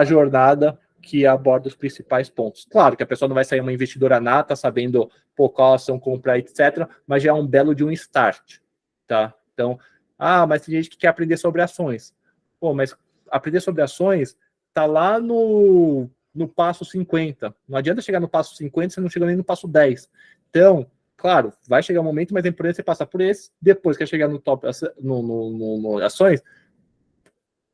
jornada que aborda os principais pontos. Claro que a pessoa não vai sair uma investidora nata, sabendo qual ação comprar, etc., mas já é um belo de um start, tá? Então, mas tem gente que quer aprender sobre ações. Pô, mas aprender sobre ações tá lá no passo 50. Não adianta chegar no passo 50 se não chega nem no passo 10. Então, claro, vai chegar um momento, mas é importante você passar por esse. Depois que chegar no top no ações,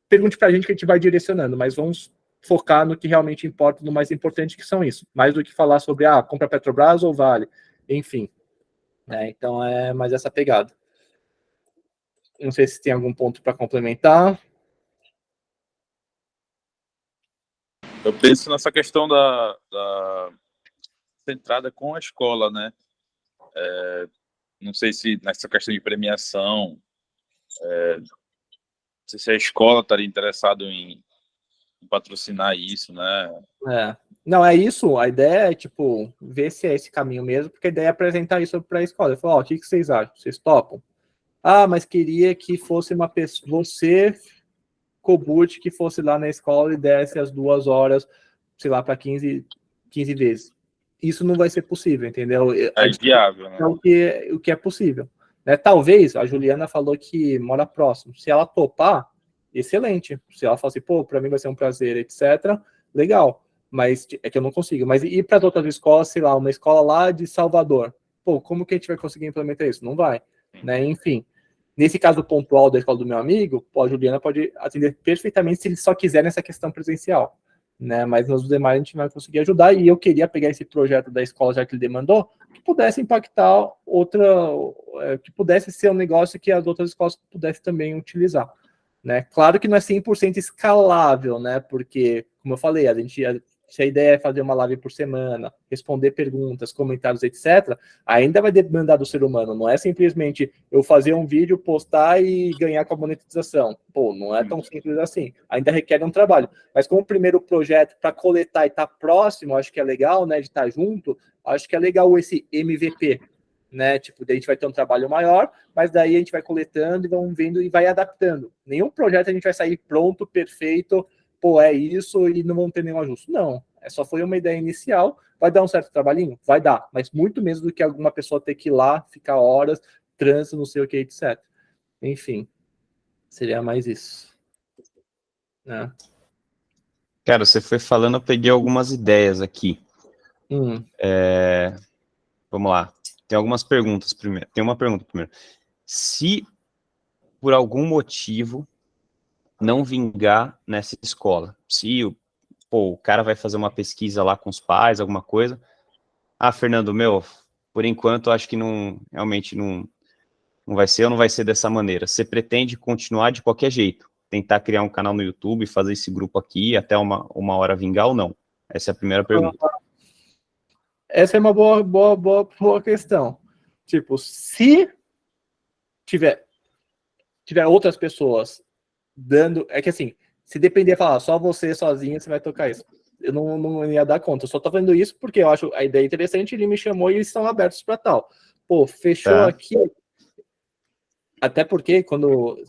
pergunte para a gente que a gente vai direcionando, mas vamos focar no que realmente importa, no mais importante, que são isso. Mais do que falar sobre, compra Petrobras ou Vale. Enfim. Então, é mais essa pegada. Não sei se tem algum ponto para complementar. Eu penso nessa questão da centrada com a escola, né? Não sei se nessa questão de premiação, não sei se a escola estaria interessada em patrocinar isso, né? Não, é isso, a ideia é, tipo, ver se é esse caminho mesmo, porque a ideia é apresentar isso para a escola. Eu falo, ó, o que vocês acham? Vocês topam? Ah, mas queria que fosse uma pessoa, você, Kogut, que fosse lá na escola e desse as 2 horas, sei lá, para 15 vezes. Isso não vai ser possível, entendeu? É inviável, né? É o que é possível. Né? Talvez, a Juliana falou que mora próximo. Se ela topar, excelente. Se ela falar assim, pô, para mim vai ser um prazer, etc., legal. Mas é que eu não consigo. Mas ir para outras escolas, sei lá, uma escola lá de Salvador. Pô, como que a gente vai conseguir implementar isso? Não vai. Né? Enfim. Nesse caso pontual da escola do meu amigo, pô, a Juliana pode atender perfeitamente se ele só quiser nessa questão presencial. Né? Mas nos demais a gente vai conseguir ajudar. E eu queria pegar esse projeto da escola, já que ele demandou, que pudesse impactar que pudesse ser um negócio que as outras escolas pudessem também utilizar. Né? Claro que não é 100% escalável, né? Porque, como eu falei, se a ideia é fazer uma live por semana, responder perguntas, comentários, etc., ainda vai demandar do ser humano. Não é simplesmente eu fazer um vídeo, postar e ganhar com a monetização. Pô, não é tão simples assim. Ainda requer um trabalho. Mas como primeiro projeto para coletar e estar próximo, acho que é legal, né? De estar junto, acho que é legal esse MVP. Né? Tipo, daí a gente vai ter um trabalho maior, mas daí a gente vai coletando e vamos vendo e vai adaptando. Nenhum projeto a gente vai sair pronto, perfeito, pô, é isso e não vão ter nenhum ajuste. Não, só foi uma ideia inicial. Vai dar um certo trabalhinho? Vai dar, mas muito menos do que alguma pessoa ter que ir lá, ficar horas, trânsito, não sei o que, etc. Enfim, seria mais isso. Né? Cara, você foi falando, eu peguei algumas ideias aqui. Vamos lá. Tem algumas perguntas primeiro. Tem uma pergunta primeiro. Se por algum motivo não vingar nessa escola, se o cara vai fazer uma pesquisa lá com os pais, alguma coisa, Fernando, por enquanto acho que realmente não vai ser ou não vai ser dessa maneira. Você pretende continuar de qualquer jeito? Tentar criar um canal no YouTube, fazer esse grupo aqui até uma hora vingar ou não? Essa é a primeira pergunta. Essa é uma boa questão. Tipo, se tiver outras pessoas dando... É que assim, se depender, falar só você sozinho, você vai tocar isso. Eu não ia dar conta. Eu só tô fazendo isso porque eu acho a ideia interessante, ele me chamou e eles estão abertos para tal. Pô, fechou aqui. Até porque,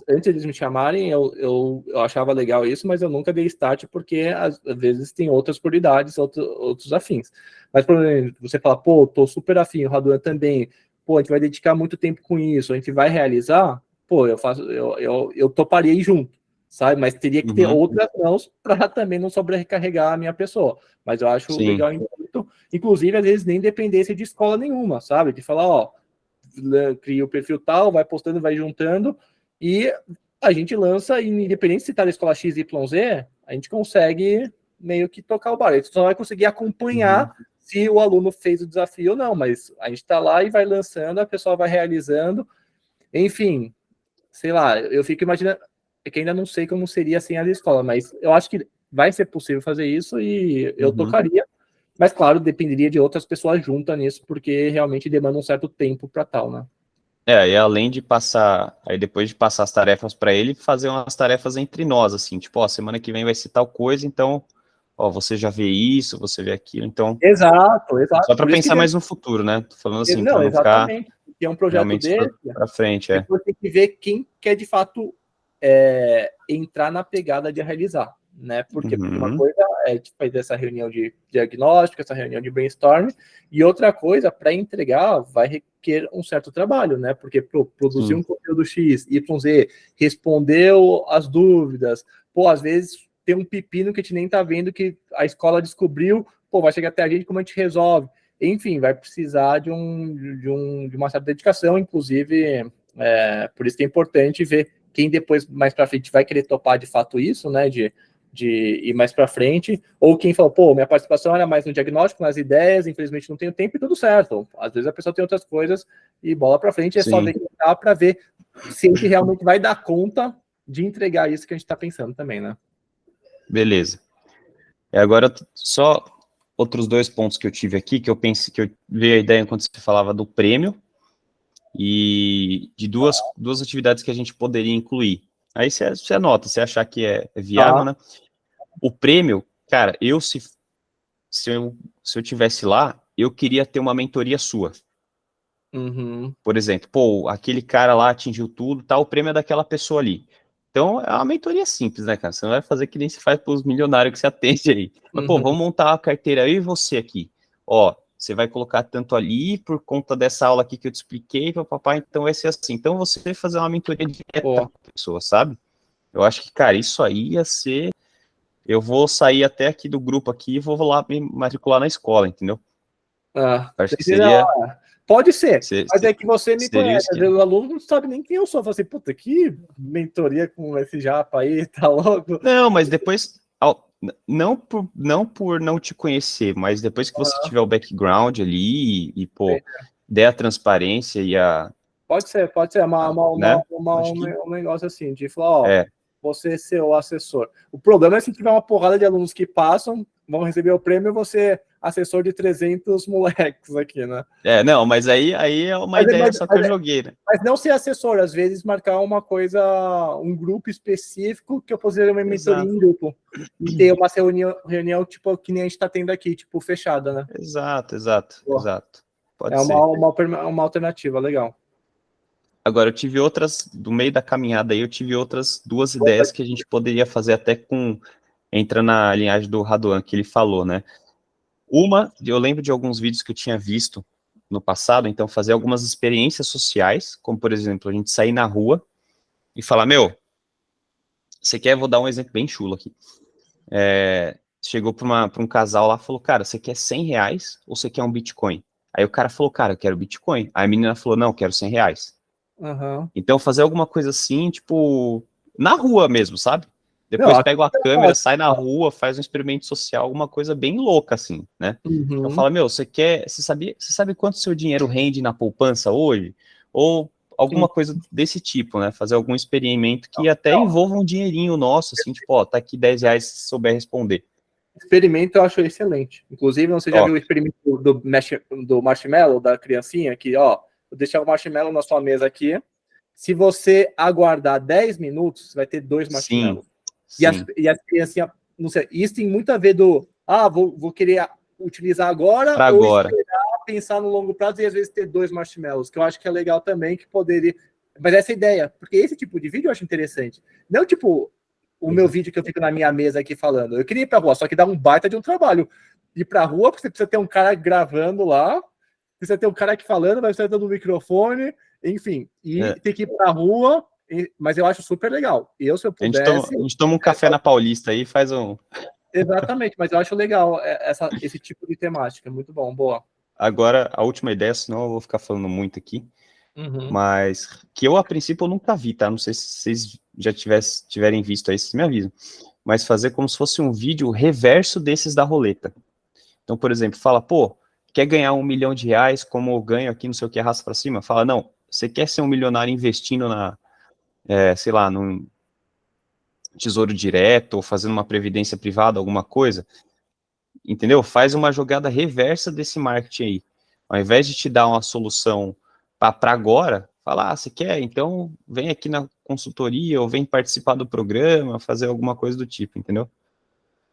antes eles me chamarem, eu achava legal isso, mas eu nunca dei start, porque às vezes tem outras prioridades, outros afins. Mas, por exemplo, você fala, pô, tô super afim, o Raduan também, pô, a gente vai dedicar muito tempo com isso, a gente vai realizar, pô, eu toparia ir junto, sabe? Mas teria que ter outras mãos para também não sobrecarregar a minha pessoa. Mas eu acho legal, inclusive, às vezes nem dependência de escola nenhuma, sabe? De falar, ó, cria o perfil tal, vai postando, vai juntando, e a gente lança, independente se tá na escola XYZ, a gente consegue meio que tocar o barco. A gente só vai conseguir acompanhar se o aluno fez o desafio ou não, mas a gente tá lá e vai lançando, a pessoa vai realizando, enfim, sei lá, eu fico imaginando, é que ainda não sei como seria assim a escola, mas eu acho que vai ser possível fazer isso e eu tocaria. Mas, claro, dependeria de outras pessoas juntas nisso, porque realmente demanda um certo tempo para tal, né? E além de passar, aí depois de passar as tarefas para ele, fazer umas tarefas entre nós, assim, tipo, ó, semana que vem vai ser tal coisa, então, ó, você já vê isso, você vê aquilo, então... Exato. Só para pensar mais no futuro, né? Tô falando assim, não, exatamente. Ficar porque é um projeto desse, para frente, depois tem que ver quem quer, de fato, entrar na pegada de realizar. Né? Porque uma coisa é fazer essa reunião de diagnóstico, essa reunião de brainstorm, e outra coisa, para entregar, vai requer um certo trabalho, né? Porque produzir um conteúdo X, YZ, respondeu as dúvidas, pô, às vezes tem um pepino que a gente nem tá vendo que a escola descobriu, pô, vai chegar até a gente, como a gente resolve? Enfim, vai precisar de uma certa dedicação, inclusive, por isso que é importante ver quem depois, mais para frente, vai querer topar de fato isso, né? De ir mais para frente, ou quem falou, pô, minha participação era mais no diagnóstico, nas ideias, infelizmente não tenho tempo e tudo certo. Às vezes a pessoa tem outras coisas e bola para frente, só ver quem dá para ver se a gente realmente vai dar conta de entregar isso que a gente está pensando também, né? Beleza. E agora, só outros 2 pontos que eu tive aqui, que eu pensei, que eu vi a ideia enquanto você falava do prêmio, e de duas atividades que a gente poderia incluir. Aí você anota, você achar que é viável, né? O prêmio, cara, se eu tivesse lá, eu queria ter uma mentoria sua. Uhum. Por exemplo, pô, aquele cara lá atingiu tudo, tá, o prêmio é daquela pessoa ali. Então, é uma mentoria simples, né, cara? Você não vai fazer que nem se faz pros milionários que você atende aí. Mas, pô, vamos montar a carteira aí e você aqui. Ó, você vai colocar tanto ali por conta dessa aula aqui que eu te expliquei, papai, então vai ser assim. Então, você vai fazer uma mentoria direta com a pessoa, sabe? Eu acho que, cara, isso aí ia ser... Eu vou sair até aqui do grupo aqui e vou lá me matricular na escola, entendeu? Acho que seria... Pode ser, mas é que você me conhece, o o aluno não sabe nem quem eu sou. Eu falo assim, puta, que mentoria com esse japa aí, tá louco? Não, mas depois, não por não te conhecer, mas depois que você tiver o background ali e pô, der a transparência e a... Pode ser, né? um negócio assim, de falar, ó, você ser o assessor. O problema é se tiver uma porrada de alunos que passam, vão receber o prêmio e você assessor de 300 moleques aqui, né? Não, mas aí é uma ideia só que eu joguei, né? Mas não ser assessor, às vezes marcar uma coisa, um grupo específico que eu poderia uma mentoria em grupo. E ter uma reunião tipo que nem a gente tá tendo aqui, tipo, fechada, né? Exato. Pode ser. Uma alternativa, legal. Agora, eu tive outras, do meio da caminhada aí, eu tive outras duas ideias que a gente poderia fazer até com... Entra na linhagem do Raduan, que ele falou, né? Uma, eu lembro de alguns vídeos que eu tinha visto no passado, então fazer algumas experiências sociais, como por exemplo, a gente sair na rua e falar, meu, você quer, vou dar um exemplo bem chulo aqui, chegou para um casal lá, falou, cara, você quer R$100 ou você quer um Bitcoin? Aí o cara falou, cara, eu quero Bitcoin. Aí a menina falou, não, eu quero R$100. Então fazer alguma coisa assim, tipo, na rua mesmo, sabe? Depois pega a câmera, sai na rua, faz um experimento social, alguma coisa bem louca, assim, né? Então fala, meu, você sabe quanto seu dinheiro rende na poupança hoje? Ou alguma coisa desse tipo, né? Fazer algum experimento que até envolva um dinheirinho nosso, assim, tipo, ó, tá aqui R$10 se souber responder. Experimento eu acho excelente. Inclusive, você já viu o experimento do marshmallow, da criancinha, que, ó, vou deixar o marshmallow na sua mesa aqui. Se você aguardar 10 minutos, você vai ter 2 marshmallows. Sim. E as criancinhas, não sei, isso tem muito a ver do, vou querer utilizar agora pra ou agora. esperar, pensar no longo prazo e às vezes ter 2 marshmallows, que eu acho que é legal também, que poderia... Mas essa ideia, porque esse tipo de vídeo eu acho interessante. Não tipo o meu vídeo que eu fico na minha mesa aqui falando. Eu queria ir pra rua, só que dá um baita de um trabalho. Ir pra rua, porque você precisa ter um cara gravando lá, precisa ter um cara aqui falando, vai precisar ter um microfone, enfim, e ter que ir pra rua... Mas eu acho super legal. Se eu pudesse... A gente toma um café na Paulista aí, faz um... Exatamente, mas eu acho legal esse tipo de temática. Muito bom, boa. Agora, a última ideia, senão eu vou ficar falando muito aqui, mas que eu, a princípio, eu nunca vi, tá? Não sei se vocês já tiverem visto aí, vocês me avisam. Mas fazer como se fosse um vídeo reverso desses da roleta. Então, por exemplo, fala, pô, quer ganhar R$1 milhão, como eu ganho aqui, não sei o que, arrasta pra cima? Fala, não, você quer ser um milionário investindo sei lá, num tesouro direto, ou fazendo uma previdência privada, alguma coisa, entendeu? Faz uma jogada reversa desse marketing aí. Ao invés de te dar uma solução para agora, fala, você quer? Então vem aqui na consultoria, ou vem participar do programa, fazer alguma coisa do tipo, entendeu?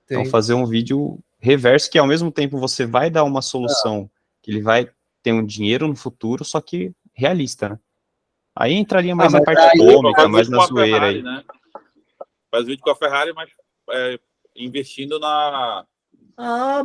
Sim. Então fazer um vídeo reverso, que ao mesmo tempo você vai dar uma solução, que ele vai ter um dinheiro no futuro, só que realista, né? Aí entraria mais na parte cômica, mais na zoeira Ferrari, aí. Né? Faz vídeo com a Ferrari, mas investindo na...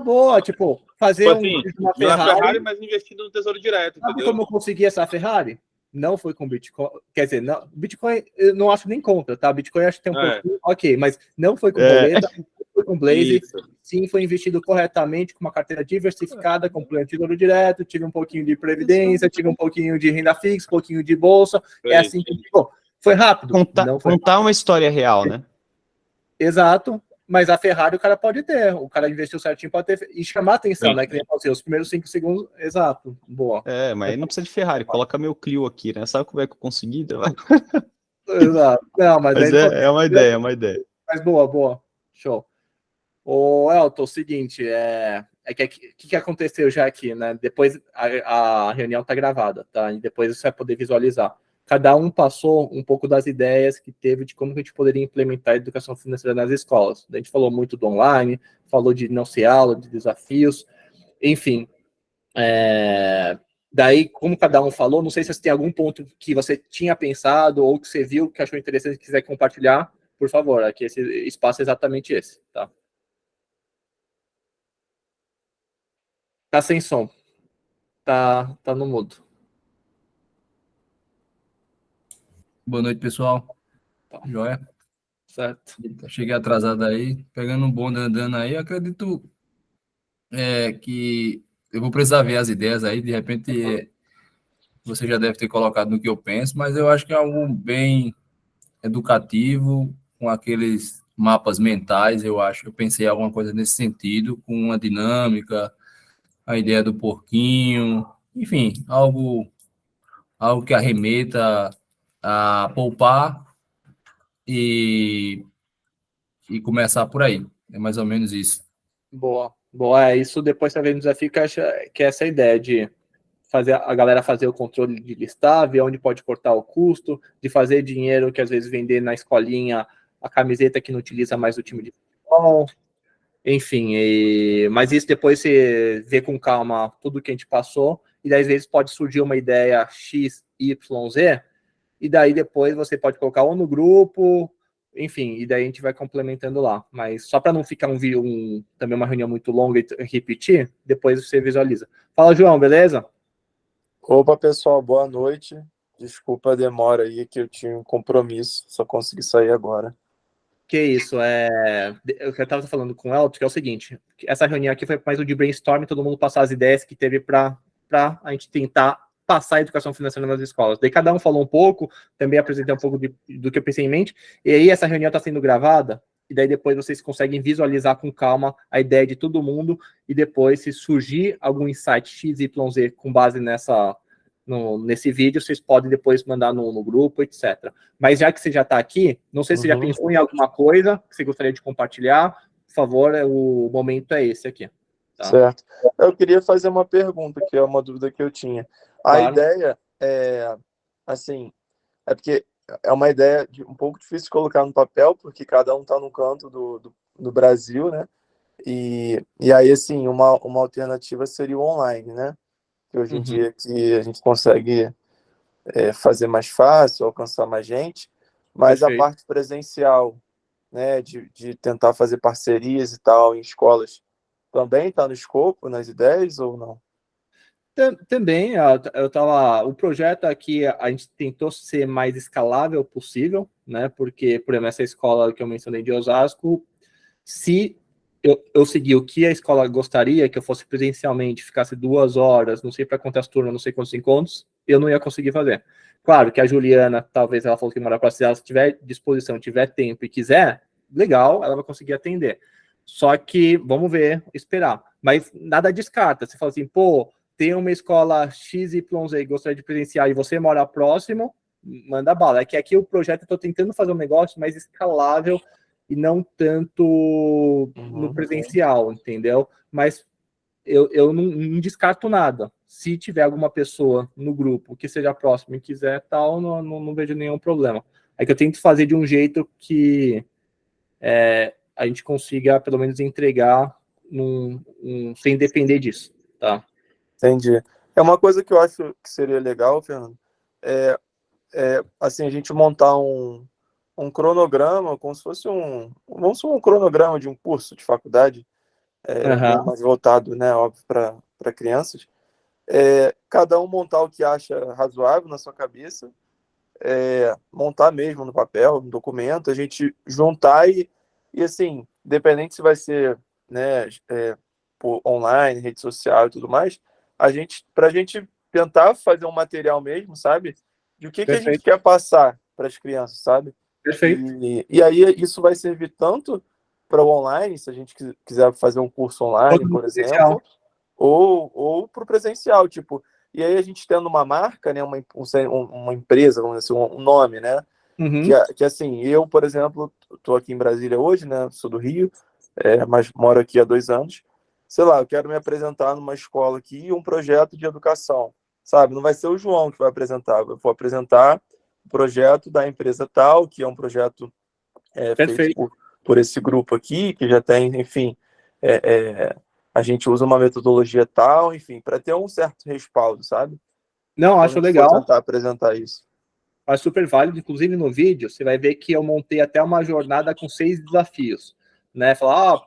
boa, tipo, fazer uma Ferrari, mas investindo no Tesouro Direto, entendeu? Como eu consegui essa Ferrari? Não foi com Bitcoin, quer dizer, não, Bitcoin eu não acho nem conta, tá? Bitcoin acho que tem um pouquinho, ok, mas não foi com roleta, foi com Blaze, sim, foi investido corretamente, com uma carteira diversificada, com plano de Tesouro Direto, tive um pouquinho de previdência, tive um pouquinho de renda fixa, um pouquinho de bolsa, é assim que ficou. Foi rápido? Contar uma história real, né? Exato, mas a Ferrari o cara pode ter, o cara investiu certinho, pode ter, e chamar a atenção, né? Que nem você, os primeiros 5 segundos, exato, boa. Mas não precisa de Ferrari, coloca meu Clio aqui, né? Sabe como é que eu consegui? Exato, não, mas é uma ideia, é uma ideia. Mas boa, show. Ô, Elton, o seguinte, que aconteceu já aqui, né? Depois a reunião tá gravada, tá? E depois você vai poder visualizar. cada um passou um pouco das ideias que teve de como que a gente poderia implementar a educação financeira nas escolas. A gente falou muito do online, falou de não ser aula, de desafios, enfim. Daí, como cada um falou, não sei se você tem algum ponto que você tinha pensado ou que você viu, que achou interessante, que quiser compartilhar, por favor, aqui esse espaço é exatamente esse, tá? Tá sem som. Tá no mudo. Boa noite, pessoal. Joia? Certo. Cheguei atrasado aí, pegando um bonde andando aí, acredito que eu vou precisar ver as ideias aí, de repente você já deve ter colocado no que eu penso, mas eu acho que é algo bem educativo, com aqueles mapas mentais, eu pensei em alguma coisa nesse sentido, com uma dinâmica, a ideia do porquinho, enfim, algo que arremeta a poupar e começar por aí. É mais ou menos isso. Boa. Isso depois você vê no desafio que é essa ideia de fazer a galera fazer o controle de listar, ver onde pode cortar o custo, de fazer dinheiro que às vezes vender na escolinha a camiseta que não utiliza mais o time de futebol, enfim, mas isso depois você vê com calma tudo que a gente passou, e daí às vezes pode surgir uma ideia X, Y, Z, e daí depois você pode colocar ou no grupo, enfim, e daí a gente vai complementando lá. Mas só para não ficar também uma reunião muito longa e repetir, depois você visualiza. Fala, João, beleza? Opa, pessoal, boa noite. Desculpa a demora aí, que eu tinha um compromisso, só consegui sair agora. Que isso, eu estava falando com o Elton, que é o seguinte, essa reunião aqui foi mais um de brainstorm, todo mundo passar as ideias que teve para a gente tentar passar a educação financeira nas escolas. Daí cada um falou um pouco, também apresentei um pouco do que eu pensei em mente, e aí essa reunião está sendo gravada, e daí depois vocês conseguem visualizar com calma a ideia de todo mundo, e depois, se surgir algum insight XYZ com base nesse vídeo, vocês podem depois mandar no grupo, etc. Mas já que você já está aqui, não sei se você já pensou em alguma coisa que você gostaria de compartilhar, por favor, o momento é esse aqui. Tá? Certo. Eu queria fazer uma pergunta, que é uma dúvida que eu tinha. A ideia assim, é porque é uma ideia um pouco difícil de colocar no papel, porque cada um está num canto do Brasil, né? E aí, assim, uma alternativa seria o online, né? Que hoje em dia que a gente consegue fazer mais fácil, alcançar mais gente, mas a parte presencial, né, de tentar fazer parcerias e tal em escolas, também está no escopo, nas ideias ou não? Também, o projeto aqui, a gente tentou ser mais escalável possível, né, porque, por exemplo, essa escola que eu mencionei de Osasco, se eu segui o que a escola gostaria, que eu fosse presencialmente, ficasse 2 horas, não sei para quantas turmas, não sei quantos encontros, eu não ia conseguir fazer. Claro que a Juliana, talvez ela falou que mora para a cidade, se tiver disposição, tiver tempo e quiser, legal, ela vai conseguir atender. Só que, vamos ver, esperar. Mas nada descarta. Você fala assim, pô, tem uma escola XYZ e gostaria de presenciar e você mora próximo, manda bala. É que aqui o projeto, eu estou tentando fazer um negócio mais escalável e não tanto no presencial, entendeu? Mas eu não descarto nada. Se tiver alguma pessoa no grupo que seja próximo e quiser tal, não vejo nenhum problema. É que eu tento fazer de um jeito que a gente consiga, pelo menos, entregar sem depender disso, tá? Entendi. É uma coisa que eu acho que seria legal, Fernando, assim, a gente montar um cronograma, como se fosse vamos um cronograma de um curso de faculdade, bem mais voltado, né, óbvio, para crianças. Cada um montar o que acha razoável na sua cabeça, montar mesmo no papel, no documento, a gente juntar e assim, independente se vai ser, né, por online, rede social e tudo mais, para a gente tentar fazer um material mesmo, sabe? De o que a gente quer passar para as crianças, sabe? Perfeito. E aí isso vai servir tanto para o online, se a gente quiser fazer um curso online, por exemplo, ou para o presencial, tipo. E aí a gente tendo uma marca, né, uma empresa, vamos dizer assim, um nome, né? Que assim, eu, por exemplo, estou aqui em Brasília hoje, né? Sou do Rio, mas moro aqui há 2 anos. Sei lá, eu quero me apresentar numa escola aqui, um projeto de educação, sabe? Não vai ser o João que vai apresentar, eu vou apresentar projeto da empresa tal, que é um projeto feito por esse grupo aqui, que já tem, enfim, a gente usa uma metodologia tal, enfim, para ter um certo respaldo, sabe? Não, Quando acho legal. Vou tentar apresentar isso. Acho super válido, inclusive no vídeo, você vai ver que eu montei até uma jornada com 6 desafios, né? Falar,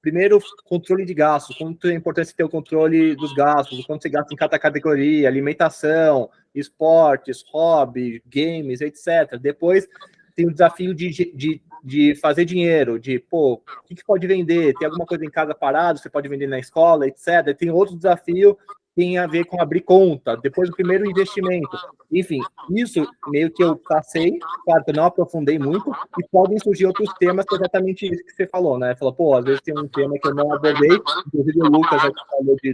primeiro, controle de gastos, quanto é importante ter o controle dos gastos, quanto você gasta em cada categoria, alimentação, esportes, hobby, games, etc. Depois, tem o desafio de fazer dinheiro, o que pode vender? Tem alguma coisa em casa parado, você pode vender na escola, etc. Tem outro desafio que tem a ver com abrir conta, depois o primeiro investimento. Enfim, isso meio que eu passei, claro que eu não aprofundei muito, e podem surgir outros temas que é exatamente isso que você falou, né? Falou, às vezes tem um tema que eu não abordei, inclusive o Lucas já falou de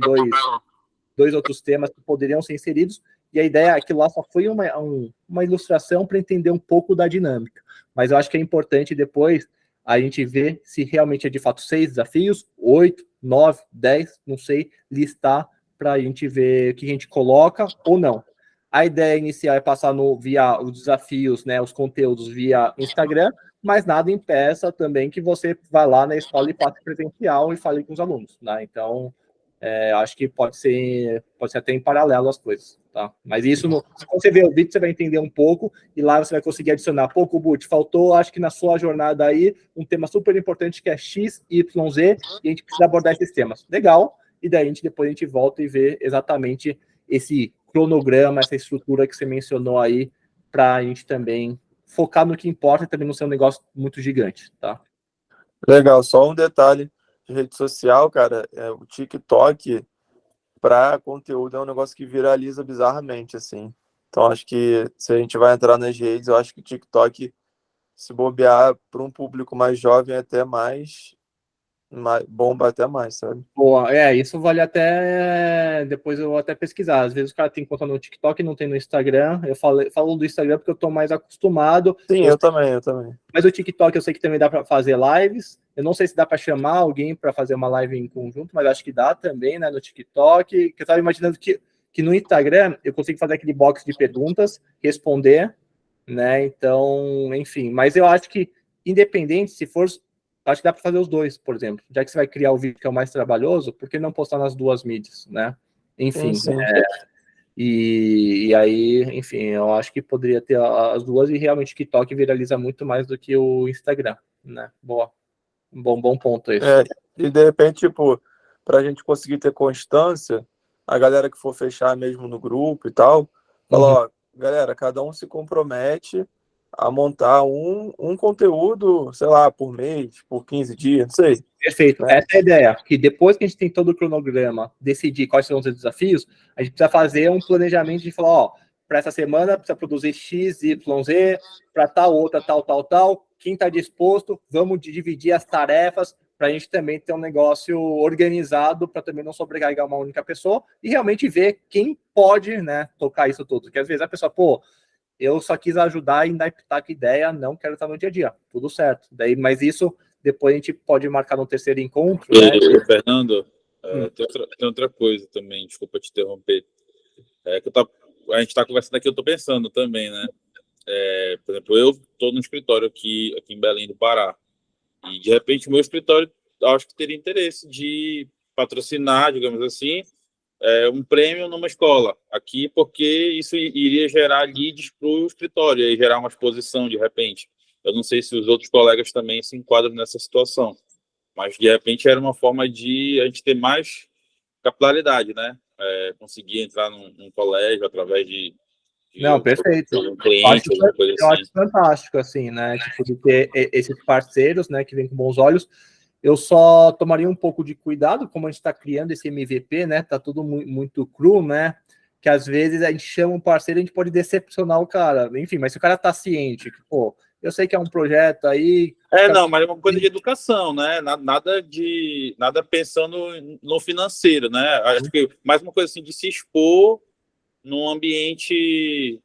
dois outros temas que poderiam ser inseridos, e a ideia é que lá só foi uma ilustração para entender um pouco da dinâmica. Mas eu acho que é importante depois a gente ver se realmente é de fato 6 desafios, 8, 9, 10, não sei, listar para a gente ver o que a gente coloca ou não. A ideia inicial é passar via os desafios, né, os conteúdos via Instagram, mas nada impeça também que você vá lá na escola e passe presencial e fale com os alunos, né? Então, acho que pode ser até em paralelo as coisas, tá? Mas isso, se você ver o vídeo, você vai entender um pouco, e lá você vai conseguir adicionar. Pouco, Butch, faltou, acho que na sua jornada aí, um tema super importante que é X, Y, Z, e a gente precisa abordar esses temas. Legal, e daí depois a gente volta e vê exatamente esse cronograma, essa estrutura que você mencionou aí, para a gente também focar no que importa e também não ser um negócio muito gigante, tá? Legal, só um detalhe de rede social, cara, o TikTok para conteúdo é um negócio que viraliza bizarramente, assim. Então, acho que se a gente vai entrar nas redes, eu acho que o TikTok, se bobear para um público mais jovem, até mais bomba até mais, sabe? Boa, isso vale até. Depois eu vou até pesquisar. Às vezes o cara tem conta no TikTok e não tem no Instagram. Eu falo do Instagram porque eu tô mais acostumado. Sim, eu também. Mas o TikTok eu sei que também dá para fazer lives. Eu não sei se dá para chamar alguém para fazer uma live em conjunto, mas acho que dá também, né, no TikTok. Que eu tava imaginando que no Instagram eu consigo fazer aquele box de perguntas, responder, né? Então, enfim. Mas eu acho que, independente, se for. Acho que dá para fazer os dois, por exemplo. Já que você vai criar o vídeo que é o mais trabalhoso, por que não postar nas duas mídias, né? Enfim. Sim. E aí, enfim, eu acho que poderia ter as duas, e realmente o TikTok viraliza muito mais do que o Instagram, né? Boa. Bom ponto esse. E de repente, tipo, para a gente conseguir ter constância, a galera que for fechar mesmo no grupo e tal, fala, galera, cada um se compromete a montar um conteúdo, sei lá, por mês, por 15 dias, não sei. Perfeito. Né? Essa é a ideia, que depois que a gente tem todo o cronograma, decidir quais são os desafios, a gente precisa fazer um planejamento de falar, para essa semana precisa produzir X, Y, Z, para tal, outra, tal. Quem está disposto, vamos dividir as tarefas para a gente também ter um negócio organizado, para também não sobrecarregar uma única pessoa, e realmente ver quem pode, né, tocar isso tudo. Porque às vezes a pessoa, eu só quis ajudar em dar pitaco ideia, não quero estar no dia a dia. Tudo certo. Mas isso, depois a gente pode marcar no terceiro encontro, né? Fernando, tem outra coisa também, desculpa te interromper. A gente está conversando aqui, eu estou pensando também, né? Por exemplo, eu estou no escritório aqui em Belém do Pará, e de repente o meu escritório, acho que teria interesse de patrocinar, digamos assim, um prêmio numa escola aqui, porque isso iria gerar leads para o escritório e gerar uma exposição de repente. Eu não sei se os outros colegas também se enquadram nessa situação, mas de repente era uma forma de a gente ter mais capilaridade, né? Conseguir entrar num colégio através de não, perfeito. Um cliente, eu acho fantástico, assim, né? Tipo, de ter esses parceiros, né, que vêm com bons olhos. Eu só tomaria um pouco de cuidado, como a gente está criando esse MVP, né? Tá tudo muito cru, né? Que às vezes a gente chama um parceiro e a gente pode decepcionar o cara. Enfim, mas se o cara tá ciente, que, eu sei que é um projeto aí. Não, mas é uma coisa de educação, né? Nada pensando no financeiro, né? Acho que mais uma coisa assim de se expor num ambiente,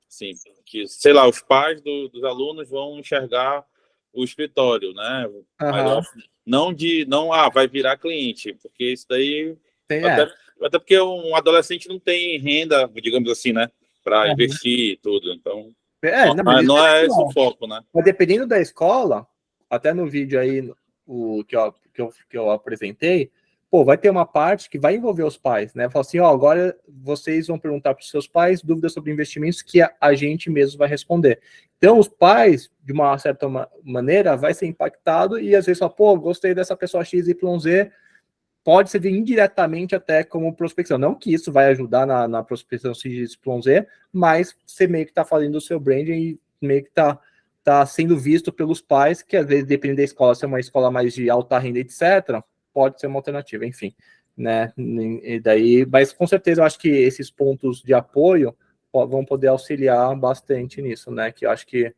assim, que, sei lá, os pais dos alunos vão enxergar o escritório, né? Mas eu acho, não vai virar cliente, porque isso daí até porque um adolescente não tem renda, digamos assim, né? para investir e tudo. Então, não é esse o foco, né? Mas dependendo da escola, até no vídeo aí que eu apresentei, pô, vai ter uma parte que vai envolver os pais, né? Fala assim, ó, agora vocês vão perguntar para os seus pais dúvidas sobre investimentos que a gente mesmo vai responder. Então, os pais, de uma certa maneira, vai ser impactado e às vezes fala, pô, gostei dessa pessoa XYZ, pode servir indiretamente até como prospecção. Não que isso vai ajudar na prospecção XYZ, mas você meio que está fazendo o seu branding e meio que está sendo visto pelos pais, que às vezes, dependendo da escola, se é uma escola mais de alta renda, etc., pode ser uma alternativa, enfim, né? E daí, mas com certeza eu acho que esses pontos de apoio vão poder auxiliar bastante nisso, né? Que eu acho que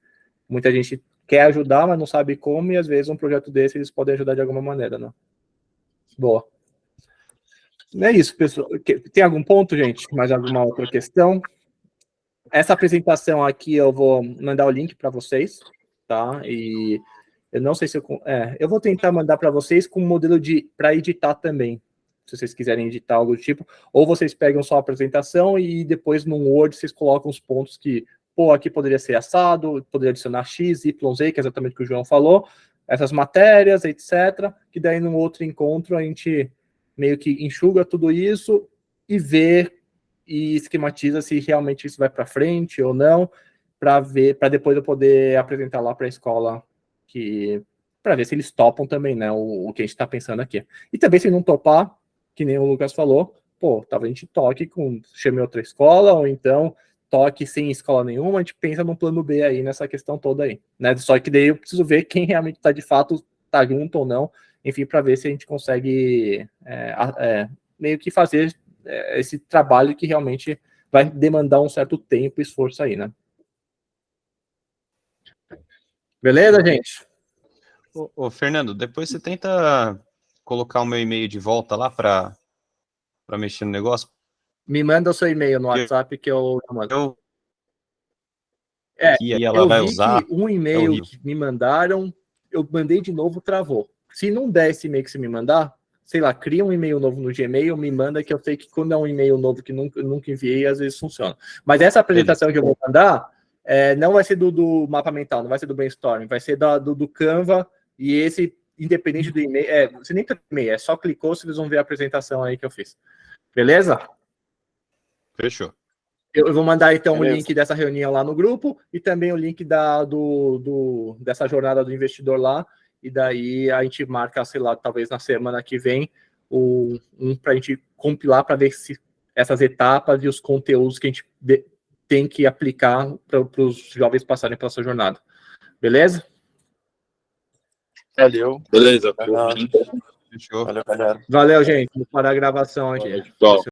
muita gente quer ajudar, mas não sabe como, e às vezes um projeto desse eles podem ajudar de alguma maneira, né? Boa. É isso, pessoal. Tem algum ponto, gente? Mais alguma outra questão? Essa apresentação aqui eu vou mandar o link para vocês, tá? E eu não sei se eu vou tentar mandar para vocês com um modelo para editar também, se vocês quiserem editar algo do tipo, ou vocês pegam só a apresentação e depois no Word vocês colocam os pontos que, pô, aqui poderia ser assado, poderia adicionar X, Y, Z, que é exatamente o que o João falou, essas matérias, etc., que daí no outro encontro a gente meio que enxuga tudo isso e vê e esquematiza se realmente isso vai para frente ou não, para depois eu poder apresentar lá para a escola, para ver se eles topam também, né, o que a gente está pensando aqui. E também se não topar, que nem o Lucas falou, pô, talvez a gente chame outra escola, ou então toque sem escola nenhuma, a gente pensa num plano B aí, nessa questão toda aí, né, só que daí eu preciso ver quem realmente está de fato, tá junto ou não, enfim, para ver se a gente consegue meio que fazer esse trabalho que realmente vai demandar um certo tempo e esforço aí, né? Beleza, gente? Ô, Fernando, depois você tenta colocar o meu e-mail de volta lá para mexer no negócio. Me manda o seu e-mail no WhatsApp que eu mando. Que ela vai usar. Que um e-mail que me mandaram, eu mandei de novo, travou. Se não der esse e-mail que você me mandar, sei lá, cria um e-mail novo no Gmail, me manda, que eu sei que quando é um e-mail novo que nunca enviei, às vezes funciona. Mas essa apresentação que eu vou mandar, não vai ser do mapa mental, não vai ser do brainstorming, vai ser do Canva, e esse, independente do e-mail, você nem tem e-mail, é só clicou, vocês vão ver a apresentação aí que eu fiz. Beleza? Fechou. Eu vou mandar, então, o link dessa reunião lá no grupo e também o link dessa jornada do investidor lá. E daí a gente marca, sei lá, talvez na semana que vem, para a gente compilar para ver se essas etapas e os conteúdos que a gente tem que aplicar para os jovens passarem pela sua jornada. Beleza? Valeu. Beleza. Fechou. Valeu, galera. Valeu, gente. Vou parar a gravação aqui. Valeu,